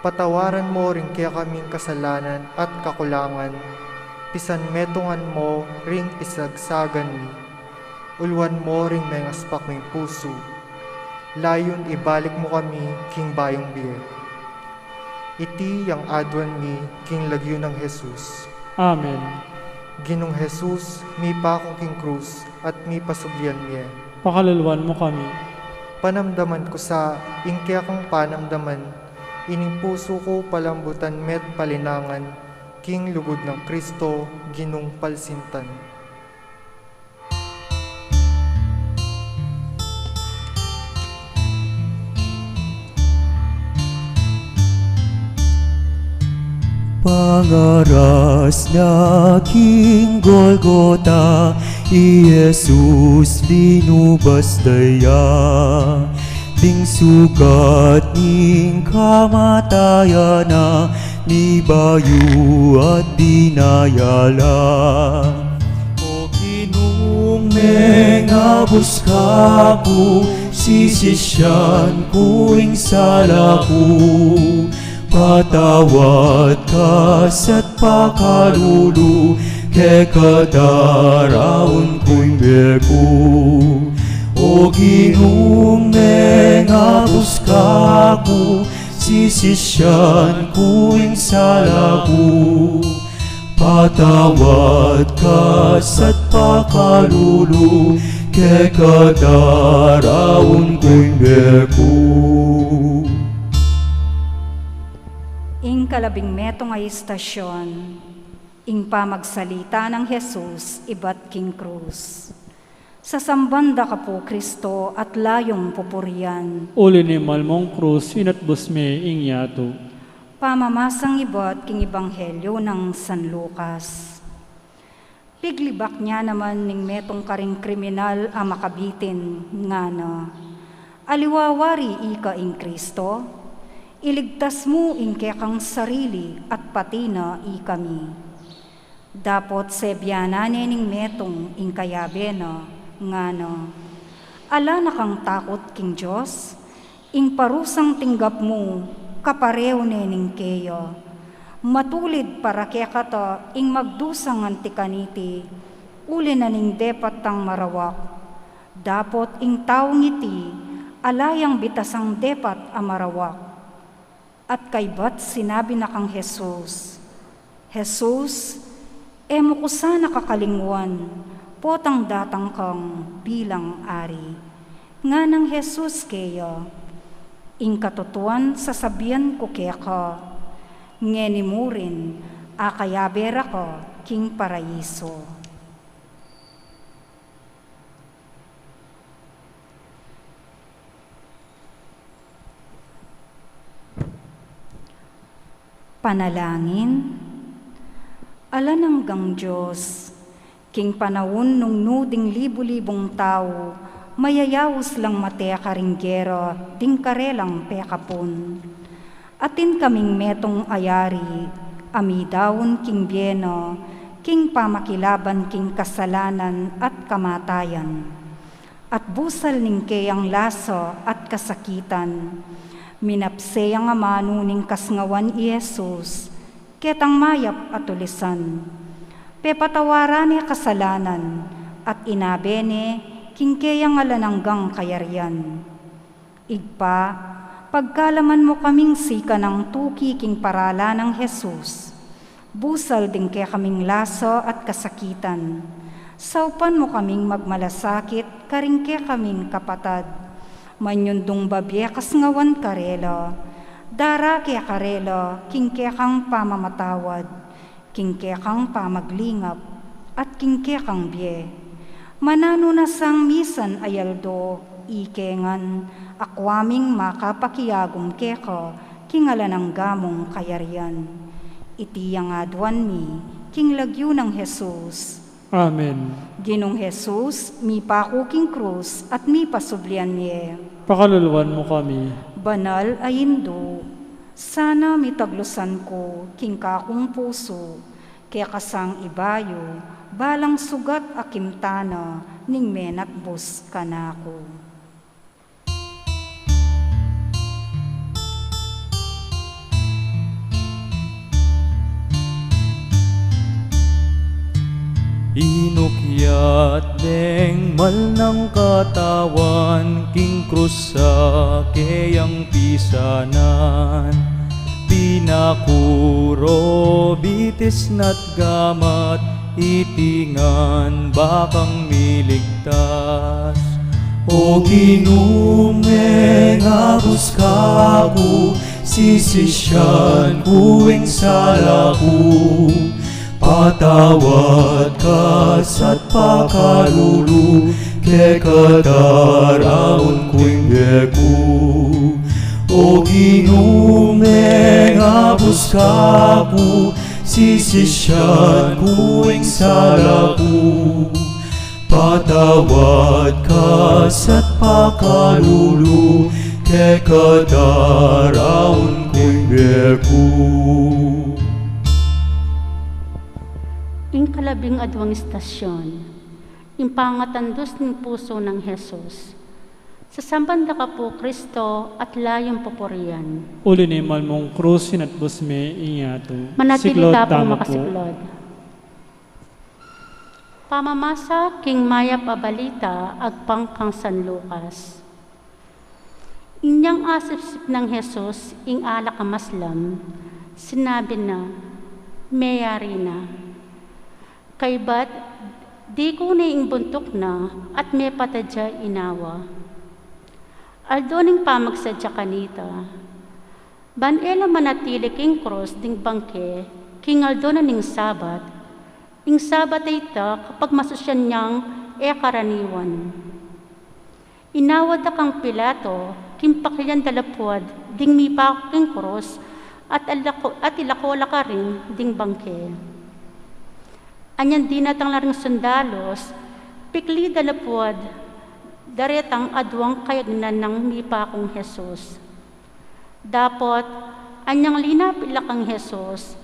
Patawaran mo rin kaya kaming kasalanan at kakulangan, pisan metungan mo ring isagsagan mi. Ulwan mo ring mengaspak ming puso, layon ibalik mo kami king bayong biye. Iti yang adwan mi king lagyo ng Jesus. Amen. Ginong Jesus, mi pa akong king krus at mi pasublian miye. Pakaluluwan mo kami. Panamdaman ko sa ingkya kang panamdaman, ining puso ko palambutan met palinangan, king lugod ng Kristo, ginong palsintan. Pangaras na king Golgota, Jesus linubas daya. Ding sugat ning kamatayan na ni bayu at dinayala. O Ginong mengabos ka po, sisisyan kuing salaku. Patawad ka sa't pakalulu, ke kadaraon ko'y beko. O Ginong mengabos ka ko, sisisyan kuing salaku. Patawad ka sa't pakalulu, ke kadaraon ko'y beko. Ing kalabing metong ay istasyon, ing pamagsalita ng Jesus iba't king krus. Sasambanda ka po, Kristo, at layong pupurian. Uli ni malmong krus, inatbus me ing yato. Pamamasang iba't king ebanghelyo ng San Lucas. Piglibak niya naman ning metong karing kriminal ang makabitin nga na, aliwawari ika ing Kristo, iligtas mo ing kekang sarili at pati na ikami. Dapot sebyanane ning metong ing kayabe na, nga na, ala na kang takot king Diyos, ing parusang tinggap mo, kapareho ning keyo. Matulid para kekata ing magdusang antikaniti, uli na ning depat tang marawak. Dapot ing taong iti, alayang bitasang depat amarawak. At kaybat sinabi na kang Jesus, Jesus, emo ko sana kakalingwan, potang datang kang bilang ari. Nga ng Jesus kaya, ing katutuan sasabihan ko kaya ka, ngeni mo rin, akayabera ka, king paraiso. Panalangin. Ala nanggang Diyos, king panahon nung nuding libu-libong tao, mayayawos lang matea karinggera, ding karelang pekapon. Atin kaming metong ayari, amidawon king bieno, king pamakilaban king kasalanan at kamatayan. At busal ning kayang laso at kasakitan, minapseyang amano ning kasngawan i Jesus, ketang mayap at tulisan. Pepatawaran niya kasalanan, at inabene, kingkeyang alananggang kayarian. Igpa, pagkalaman mo kaming sika ng tuki king parala ng Jesus, busal din kaya kaming laso at kasakitan. Saupan mo kaming magmalasakit, karingke kaming kapatad. Manyundong babye kasngawan karela, dara kaya karela, kingke kang pamamatawad, kingke kang pamaglingap, at kingke kang biye. Manano na sang misan ayaldo, ikengan, akwaming makapakiyagong keka, kingala ng gamong kayarian. Itiyang adwan mi, king lagyo ng Jesus. Amen. Ginong Jesus, mi pako king krus at mi pasublian niye. Pakaluluwan mo kami. Banal ay indo, sana mitaglusan ko king kakong puso, kaya kasang ibayo, balang sugat akimtana, ning menatbos kanako. Inukyat deng mal ng katawan, king krus sa kayang pisanan. Pinakuro bitis na't gamat, itingan bakang miligtas. O Ginong mengabos ka ko, sisisyan kuing salaku. Patawad ka sa't pakalulu, ke kadaraon ko'y beko. O Ginong mengabos ka ko, sisisyan kuing salaku. Patawad ka sa't pakalulu, ke kadaraon kuing beku. Ing kalabing adwang istasyon, ing pangatandos ng puso ng Jesus. Sa sambanda ka po, Kristo, at layong papurian. Uli ni malmong krus sinatbos me inyato. Manatili Siklod tapong tama po. makasiklod. Pamamasa king maya pabalita agpang kang San Lucas. Inyang asip-sip ng Jesus ing ala kamaslam, sinabi na, mayari na. Kaybat, di ko na ing buntok na at may patadya inawa. Aldoning pamagsadya kanita. Banela manatili king cross ding bangke, king aldo na ning sabat, ing sabat ay ita kapag masusyan niyang karaniwan. Inawad na kang Pilato, king pakilyan dalapuad, ding mipa king cross, at ilakola ka rin ding bangke. Anyan dinatang laring sundalos, pikli dalapuad, daretang adwang kayagnan ng mipa kong Jesus. Dapot, anyang linapila kang Jesus,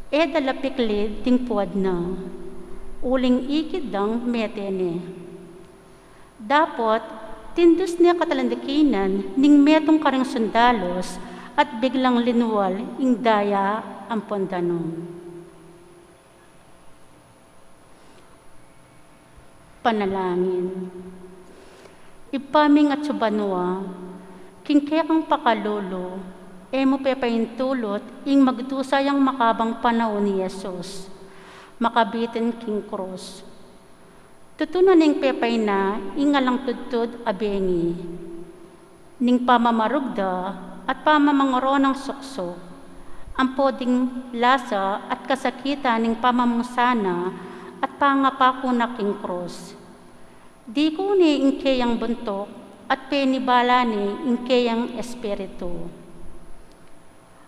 dalapikli ting puad na, uling ikid dang metene. Dapot, tindus niya katalandakinan ning metong karing sundalos at biglang linwal ing daya ang pondanon. Panalangin. Ipaming at subanwa, kingkekang pakalolo, mo pepahintulot, ing magdusayang makabang panahon ni Jesus, makabitin king cross. Tutunan ning pepay na, ing alang tudtud abengi, ning pamamarugda at pamamangoro ng suksok, ang poding lasa at kasakitan ning pamamusana at pangapako na king cross. Di ko ni ingkeyang buntok at penibala ni ingkeyang espiritu.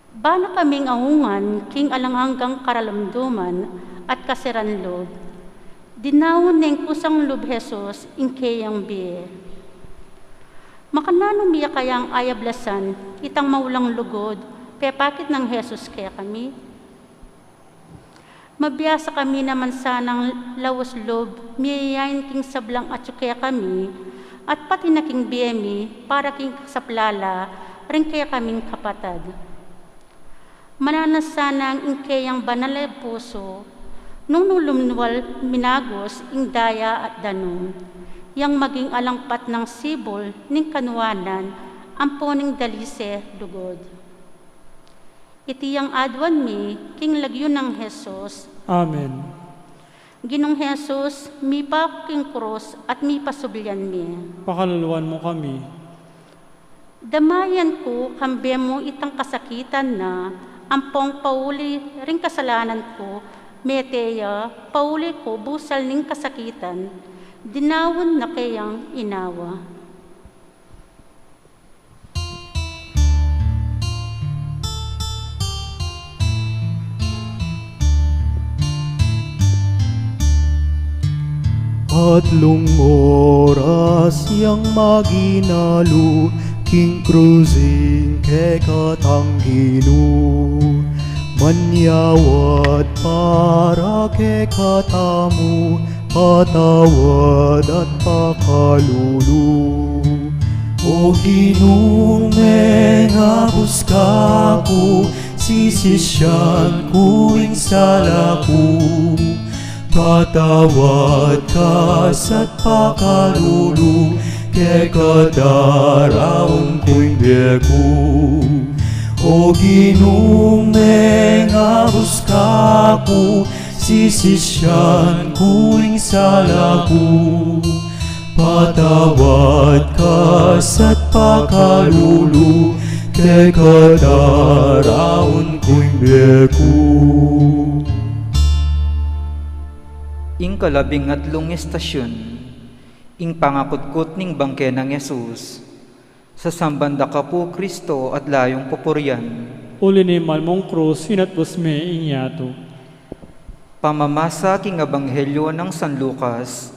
Bana kaming aungan king alanganggang karalamduman at kasiranlod. Dinawon ning kusang lub Jesus ingkeyang biye. Makanano miya kayang ayablasan kitang maulang lugod pepakit ng Jesus kaya kami? Mabiyasa kami naman sanang lawas lob, miyayain king sablang at kaya kami, at pati na king biyemi, para king kasaplala, rin kaya kaming kapatad. Mananas sana ang ingkeyang banal ay puso, nung nulumnual minagos ing daya at danon, yang maging alangpat ng sibol ning kanuanan, amponing dalise lugod. Itiyang adwan mi, king lagyo ng Jesus. Amen. Ginong Jesus, mi pa king cross at mi pasublyan mi. Pakaluluan mo kami. Damayan ko, kambe mo itang kasakitan na, ampong pauli ring kasalanan ko, meteya, pauli ko busal ning kasakitan, dinawon na kayang inawa. Tatlong oras yang maginalo, king cruising ke katanggino. Manyawad para ke katamu, patawad at pakalulu. O Ginong ngabus kaku, sisisyan kuing salaku. Patawad ka sa't pakalulu, ke kadaraon kuing beku. O Ginong ngabus kaku, sisisyan kuing salaku. Patawad ka sa't pakalulu, ke kadaraon kuing beku. Ing kalabing atlong estasyon, ing pangakutkot ning bangke ng Jesus, sa sambanda ka po, Kristo, at layong pupuryan. Uli ni malmong krus sinatbos me inyato. Pamamasa king Ebanghelyo ng San Lucas.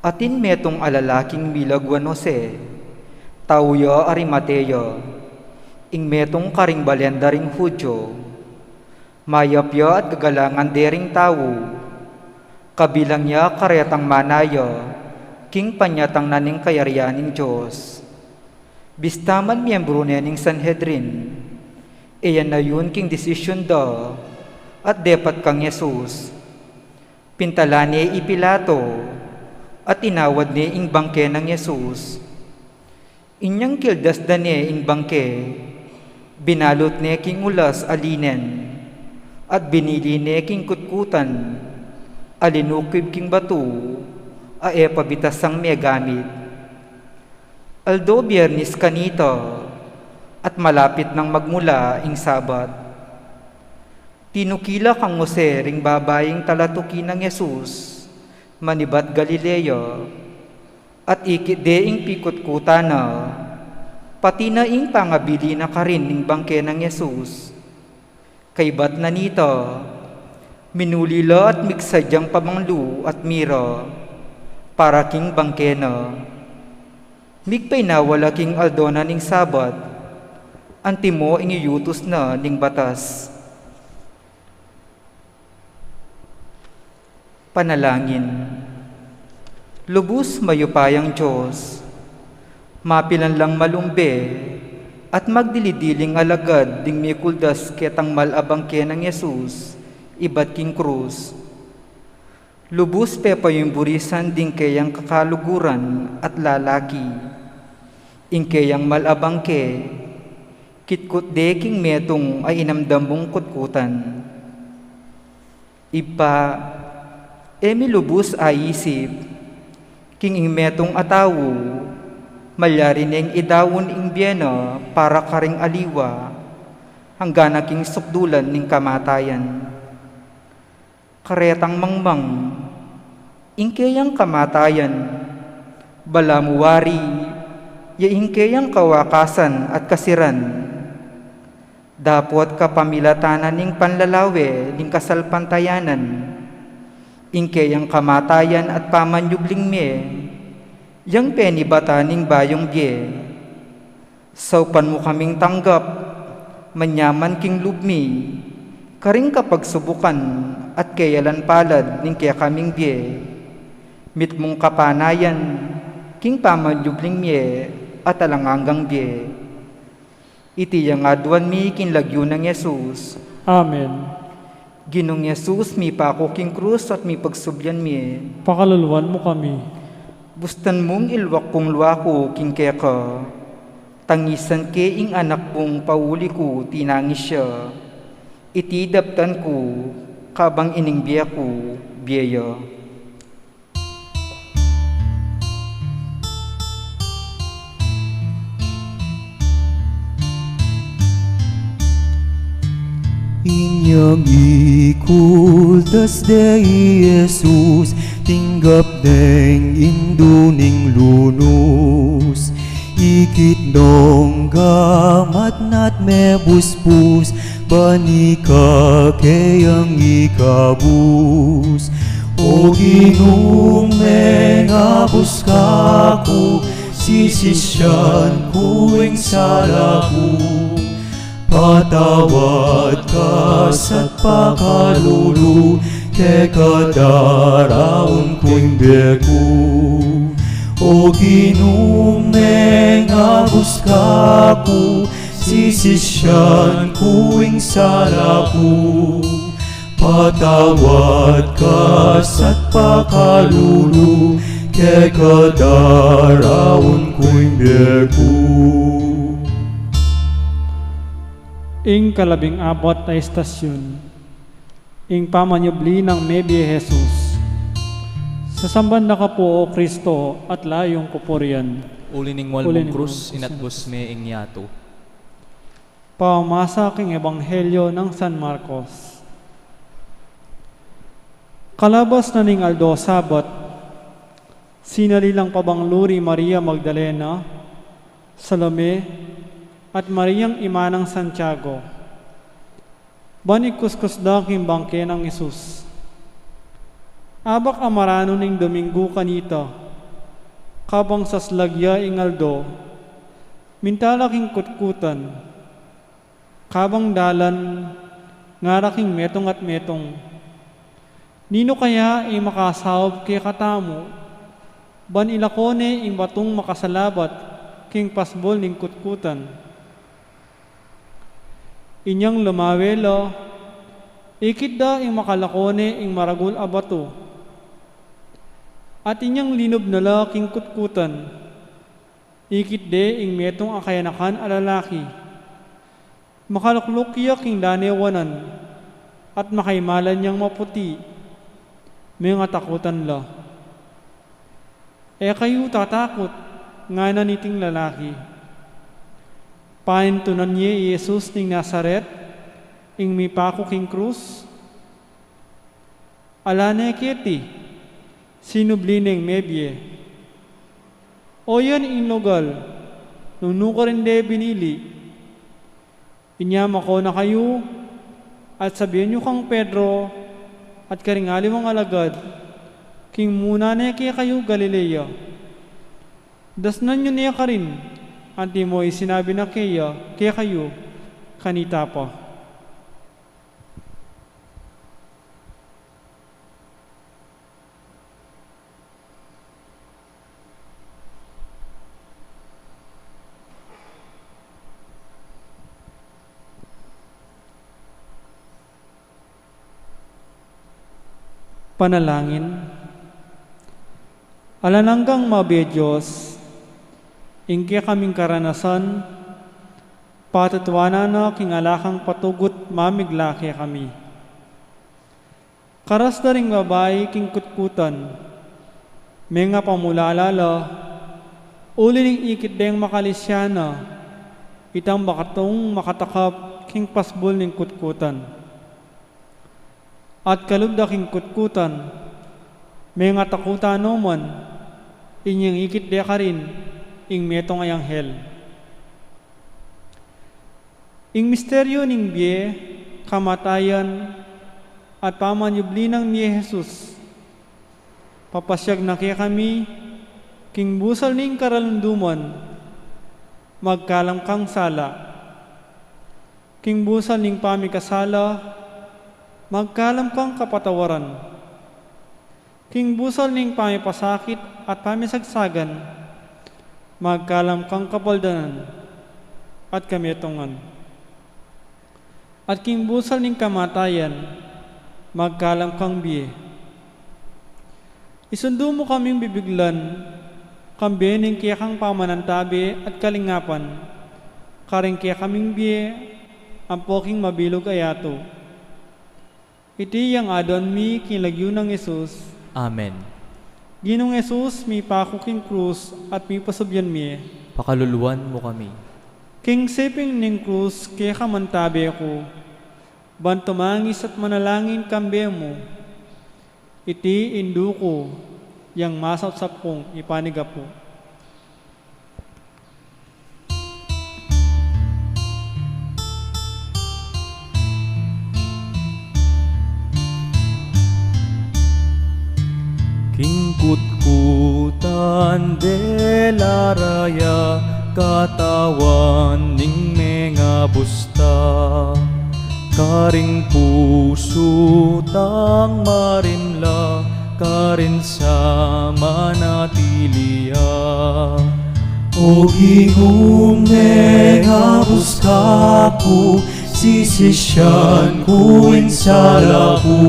Atin metong alalaking milagwan Jose, tauyo Arimatea, ing metong karing balenda ring Hudyo, mayapya at kagalangan dering tao, kabilang niya karetang manayo, king panyatang naning kayarianing Diyos. Bistaman miyembro niya ning Sanhedrin, iyan na yun king desisyon da, at depat kang Jesus. Pintala niya ipilato, at inawad niya ing bangke ng Jesus. Inyang kildas da niya ing bangke, binalot niya king ulas alinen, at binili niya king kutkutan, alinukib king batu, ae pabitasang may gamit. Aldo biyernis kanito, at malapit nang magmula ing Sabat. Tinukila kang Jose ring babayeng talatuki ng Jesus, manibat Galileo, at ikide ing pikot-kuta na, pati na ing pangabili na karin ning bangke ng Jesus. Kaybat na nito, minulila at migsadyang pamanglu at miro, para king bangke na. Migpay na wala king aldona ning Sabat, antimo ing iyutos na ning batas. Panalangin. Lubos mayupayang Diyos, mapilan lang malumbe, at magdilidiling alagad ding may kuldas ketang malabangke ng Jesus, ibat king krus. Lubos pepayong burisan ding kayang kakaluguran at lalaki, ing kayang malabangke, kitkut de king metong ay inamdambong kutkutan. Ipa, emi lubos ay isip, king ing metong atawo, malyari neng idawon ing biyena para karing aliwa, hanggang king sukdulan ning kamatayan. Karetang mangmang, ing kayang kamatayan, balamuwari, ya ing kayang kawakasan at kasiran, dapot kapamilatanan ning panlalawe ning kasalpantayanan, ingkayang kamatayan at pamanyubling me, yang penibata ning bayong bye. Saupan mo kaming tanggap, manyaman king lubmi, karing kapag subukan at kayalan palad ning kaya kaming bye. Mit mong kapanayan, king pamanyubling me at alanganggang bye. Iti yang adwan mi kinlagyo ng Jesus. Amen. Ginong Jesus, mi pako king krus at mi pagsubyan mi. Pakaluluwan mo kami. Bustan mong ilwak kong luwako king keka. Tangisan ke ing anak mong pauli ko tinangis siya. Itidaptan ko, kabang ining biya ko, biyaya. Inyang ikultas de Jesus, tinggap deng induning lunos. Ikit nong gamat nat me buspus, banika kayang ikabus. O ginong mengabus kaku, sisisyan kuing salaku. Patawad ka sa't pakalulu, ke kadaraon ko'y beku. O ginong mengabus kaku, sisisyan kuing salaku. Patawad ka sa't pakalulu, ke kadaraon ko'y beku. Ing kalabing abot na istasyon, ing pamanyubli ng Mebye Jesus. Sasamban na ka po, O Kristo, at layong kupurian. Ulining walmong krus, inatbos me ing yato. Pamasa king Ebanghelyo ng San Marcos. Kalabas na ning Aldo Sabat, sinalilang pabangluri Maria Magdalena, Salome, at Mariang ima ng Santiago. Banig kuskus da king bangke ng Isus. Abak amarano ning Domingo kanita, kabang saslagya ingaldo, mintalaking kutkutan, kabang dalan, ngaraking metong at metong. Nino kaya ay makasawab kay katamo, ban ilakone ing batong makasalabat, king pasbol ning kutkutan. Inyang lumawelo, ikit da ing makalakone ing maragul abato, at inyang linob na laking kutkutan, ikit de ing metong akayanakan alalaki, makaluklukya king danewanan, at makaimalan niyang maputi, may nga takutan la. E kayo tatakot, nga na niting lalaki. Panintunan niya Jesus ning Nazaret, ing may pako king krus, alane kiti, sinublining mebye. O yan ing lugal, nung nuka rin de binili, inyama ko na kayo, at sabihin nyo kang Pedro, at karingali mong alagad, king muna na kaya kayo Galilea. Dasnan nyo niya ka rin, anti mo sinabi na kaya kayo, kanita pa. Panalangin. Alananggang mabe Diyos, ingke kaming karanasan, patutwana na kingalakang patugot mamiglaki kami. Karas na ring babae king kutkutan, may nga pamulalala, uli ning ikit deng makalisyana, itang bakatong makatakap king pasbol ning kutkutan. At kalubda king kutkutan, may nga takutan noman, inyang ikit de ka rin, ing metong ay anghel. Ing misteryo ning biye, kamatayan, at pamanyublinang ni Jesus, papasyag na kaya kami, king busal ning karalunduman, magkalam kang sala. King busal ning pamikasala, magkalam kang kapatawaran. King busal ning pamipasakit at pamisagsagan, magkalam kang kapaldanan at kametongan. At king busal ning kamatayan, magkalam kang biye. Isundo mo kaming bibiglan, kambening kaya kang pamanantabi at kalingapan, karing kaya kaming biye, ang poking mabilog ayato. Iti yang adon mi kinlagyo ng Jesus. Amen. Ginong Jesus, mi pako king krus at mi pasubyan mi. Pakaluluan mo kami. King siping ning krus, kaya kamantabi ako. Bantumangis at manalangin kambe mo. Iti induko, yang masatsap kong ipanigapo. King kutkutan de la raya, katawan ning mga busta, karing puso tang marimla, karin sa manatiliya. O gingong mga busta ko, sisisyan ko insala ko,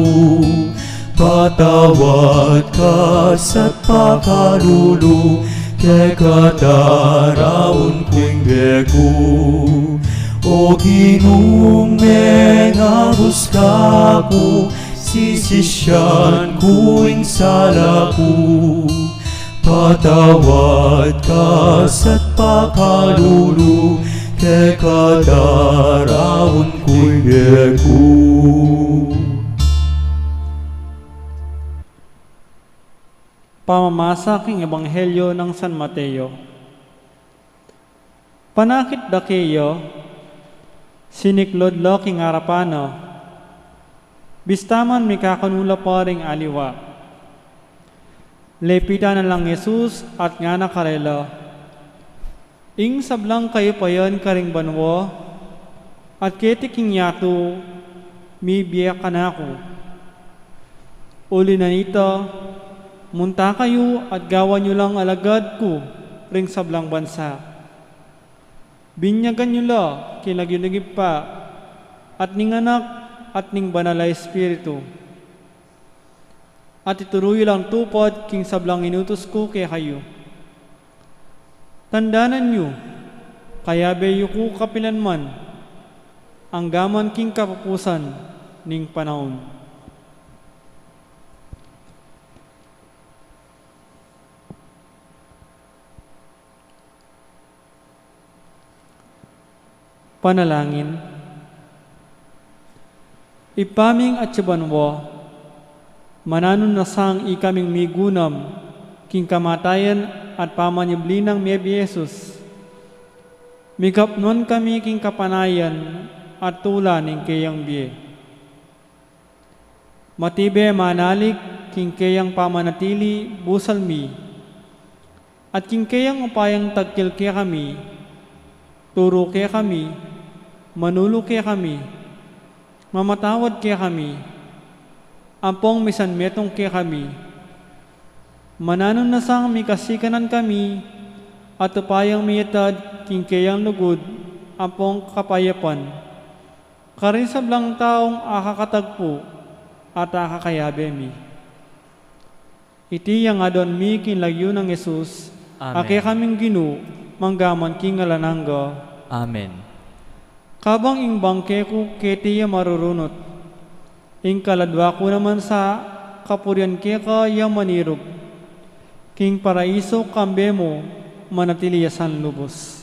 patawad ka sa pakalulu, kaya kadaraon ko'y beko. O ginong mga buska ko, sisisyan ko'y sala ko, patawad ka sa pakalulu, kaya kadaraon ko'y beko. Pamamasa king Ebanghelyo ng San Mateo. Panakit da kayo, siniklod lo king arapano, bistaman mi kakanula pa ring aliwa, Lepitan na lang Jesus at nga nakarela. Ing sablang kayo payan karing banwa, at ketiking yato, mibiya ka na ako. Uli na nita, munta kayo at gawan nyo lang alagad ko ring sablang bansa. Binyagan nyo la, kinagyunagip pa, at ning anak at ning banalay espiritu. At ituruyo lang tupad king sablang inutos ko kay kayo. Tandanan nyo, kaya beyo ko kapilanman, ang gaman king kapupusan ning panahon. Panalangin. Ipaming at sibanwa, mananon na sang ikaming migunam, king kamatayan at pamanyablinang mebi Jesus. Mikapnon kami king kapanayan at tula ning kayang biye. Matibe manalik king kayang pamanatili busalmi, at king kayang upayang tagkil kaya kami, turo kaya kami, manulo kaya kami, mamatawad kaya kami, ampong misanmetong kaya kami, mananon na sang mikasikanan kami, at upayang miyatad king kayang lugod, ampong kapayapan, karin sablang taong akakatagpo at akakayabe mi. Iti yang adon mi kinlagyo ng Jesus, Amen. ake kaming ginu, manggaman king alanangga. Amen. Kabang ing bangke ko ketiya marurunot, ing kaladwa ko naman sa kapurian keka yang manirog, king paraiso kambe mo manatiliyasan lubos.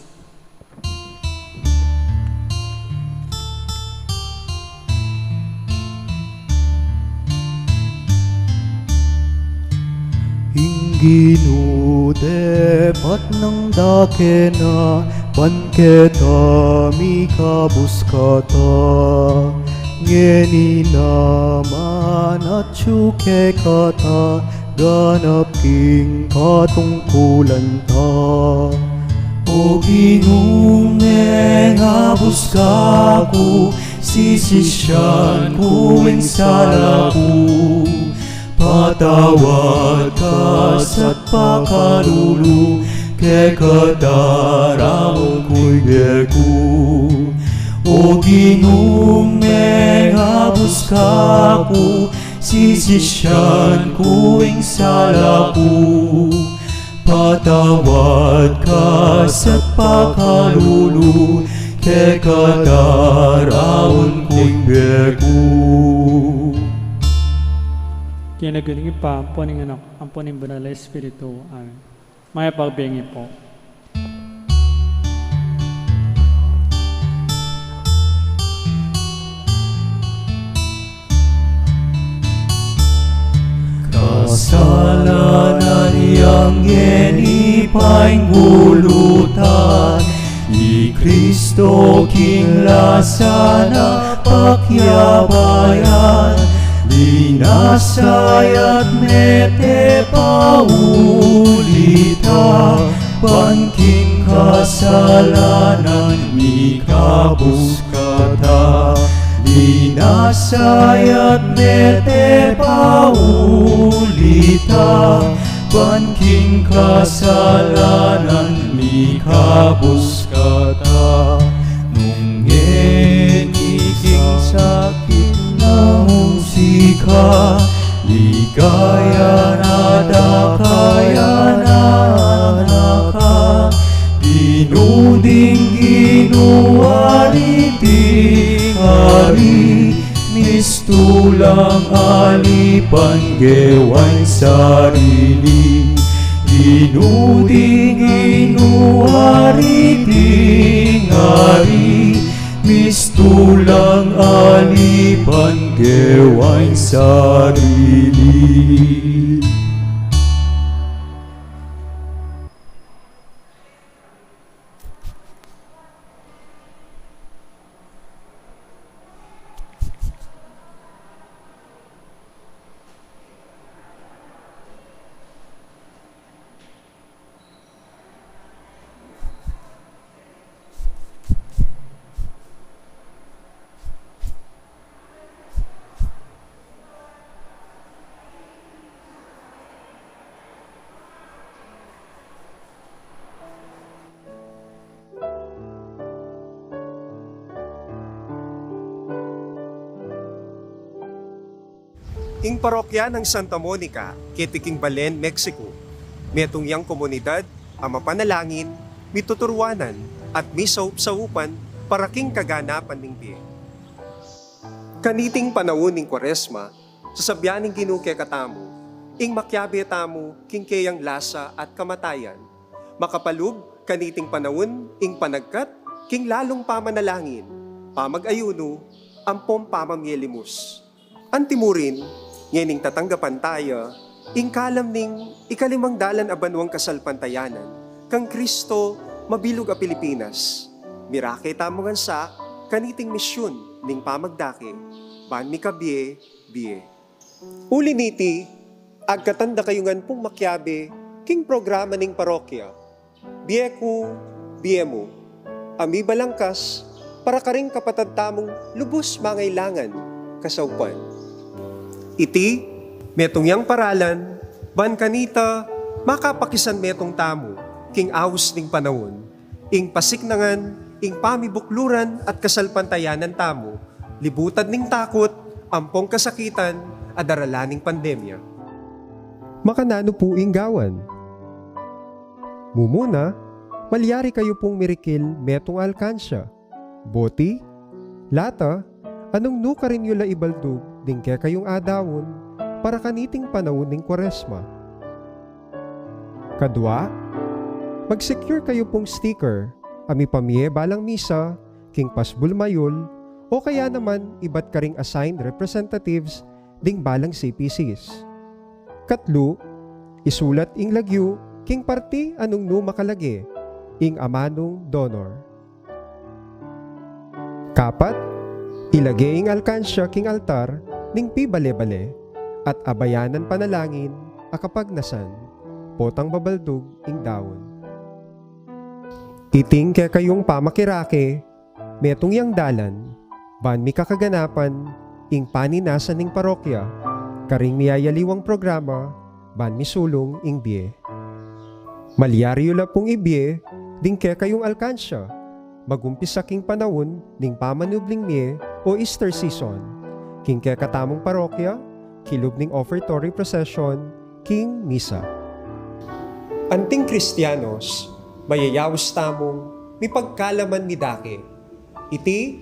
Inginu depat ng dakena panketa mikabus kata ngeni naman at syuke kata ganap king katungkulan ta. O Ginong ngabus kaku sisisyan ku ing salaku. Patawad ka sa't pakalulu, ke kadaramon ko'y beku. O Ginong menghabos kaku, sisisyan ko ing salaku. Patawad ka sa't pakalulu, ke kadaramon ko'y beku. Kaya nagulingin pa, amponing anak, amponing banal espiritu. Amen. Maya pagbengi po. Kasalanan yang inipaing gulutan, i Kristo king lasana pakyabayan, linasayat mete paulita, pangking kasalanan mikabus kata. Linasayat mete paulita, pangking kasalanan mikabus kata. Nung iking sakit na musika, ligaya na dakaya na naka, dinuding ginuwaliting hari, mistulang alipan gewang sarili. Dinuding ginuwaliting hari, mistulang alipan gewang sarili. ing parokya ng Santa Monica, Kitiking Balen, Mexico. Metong yang komunidad, ang mapanalangin, mituturwanan, at misaup-saupan para king kaganapan ning biye. Kaniting panahon ning Kwaresma, sasabyaning ginuke katamu, ing makyabe tamu king kayang lasa at kamatayan. Makapalub, kaniting panahon, ing panagkat, king lalong pamanalangin, pamag-ayuno, ampom pamamyelimus. Antimurin, ngening tatanggapan tayo, ing kalam ning ikalimang dalan abanwang kasalpantayanan, kang Kristo mabilog a Pilipinas. Mirake tamongan sa kaniting misyon ning pamagdake, ban mi kabie, biye. Uli niti, agkatanda kayungan pong makyabe, king programa ning parokya, biye ku, biye mo, ami balangkas, para karing kapatad tamong lubos mangailangan, kasaupan. Iti, metong yang paralan, ban kanita, makapakisan metong tamo, king awus ning panahon, ing pasiknangan, ing pamibukluran at kasalpantayanan tamo, libutan ning takot, ampong kasakitan, adaralaning pandemya. Makanano po ing gawan? Mumuna, malyari kayo pong mirikil metong alkansya. Boti, lata, anong nuka rin yula ibaldog, ding kaya kayong adawon, para kaniting panahon ning Kwaresma. Kadwa, mag-secure kayo pong sticker, ami pamye balang misa, king pasbul mayol, o kaya naman iba't karing assigned representatives ding balang CPCs. Katlo, isulat ing lagyu, king parti anong no makalagi, ing amanong donor. Kapat, ilagay ing alkansya king altar, ning pibale-bale, at abayanan panalangin, akapagnasan, potang babaldog ing dawon. Iting kaya kayong pamakirake, metong yang dalan, ban mi kakaganapan, ing paninasan ning parokya, karing miyayaliwang programa, ban mi sulong ing biye. Malyaryo la pong ibiye, ding kaya kayong alkansya, magumpisa king panahon, ning pamanubling miye, o Easter season, king kaya katamong parokya, kilub ning offertory procession, king misa. Anting Kristiyanos, mayayawis tamong, mi pagkalaman mi dake. Iti,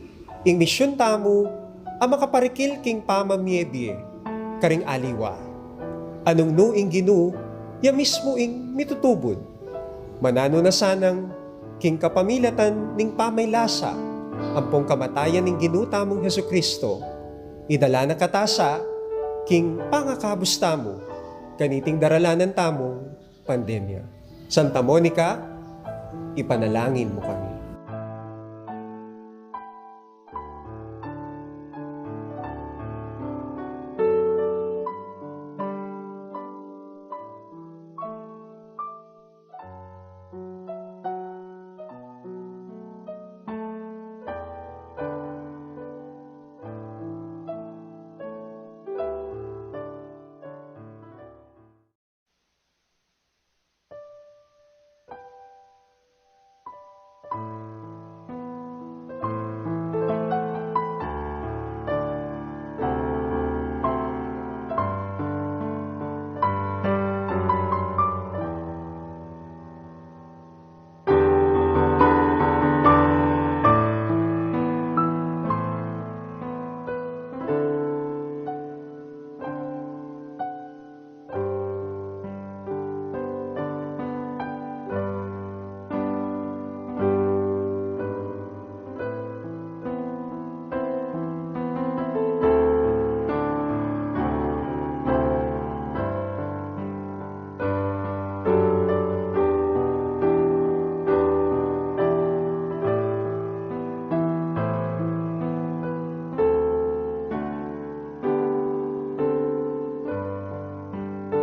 ing misyon tamo, ang makaparikil king pamamyebye, karing aliwa. Anong no ing ginu, ya mismo ing mitutubod. Manano na sanang, king kapamilatan ning pamaylasa, ampong kamatayan ning ginu tamong Hesukristo, idala na katasa, king pangakabus tamo, kaniting daralanan tamong pandemya. Santa Monica, ipanalangin mo kami.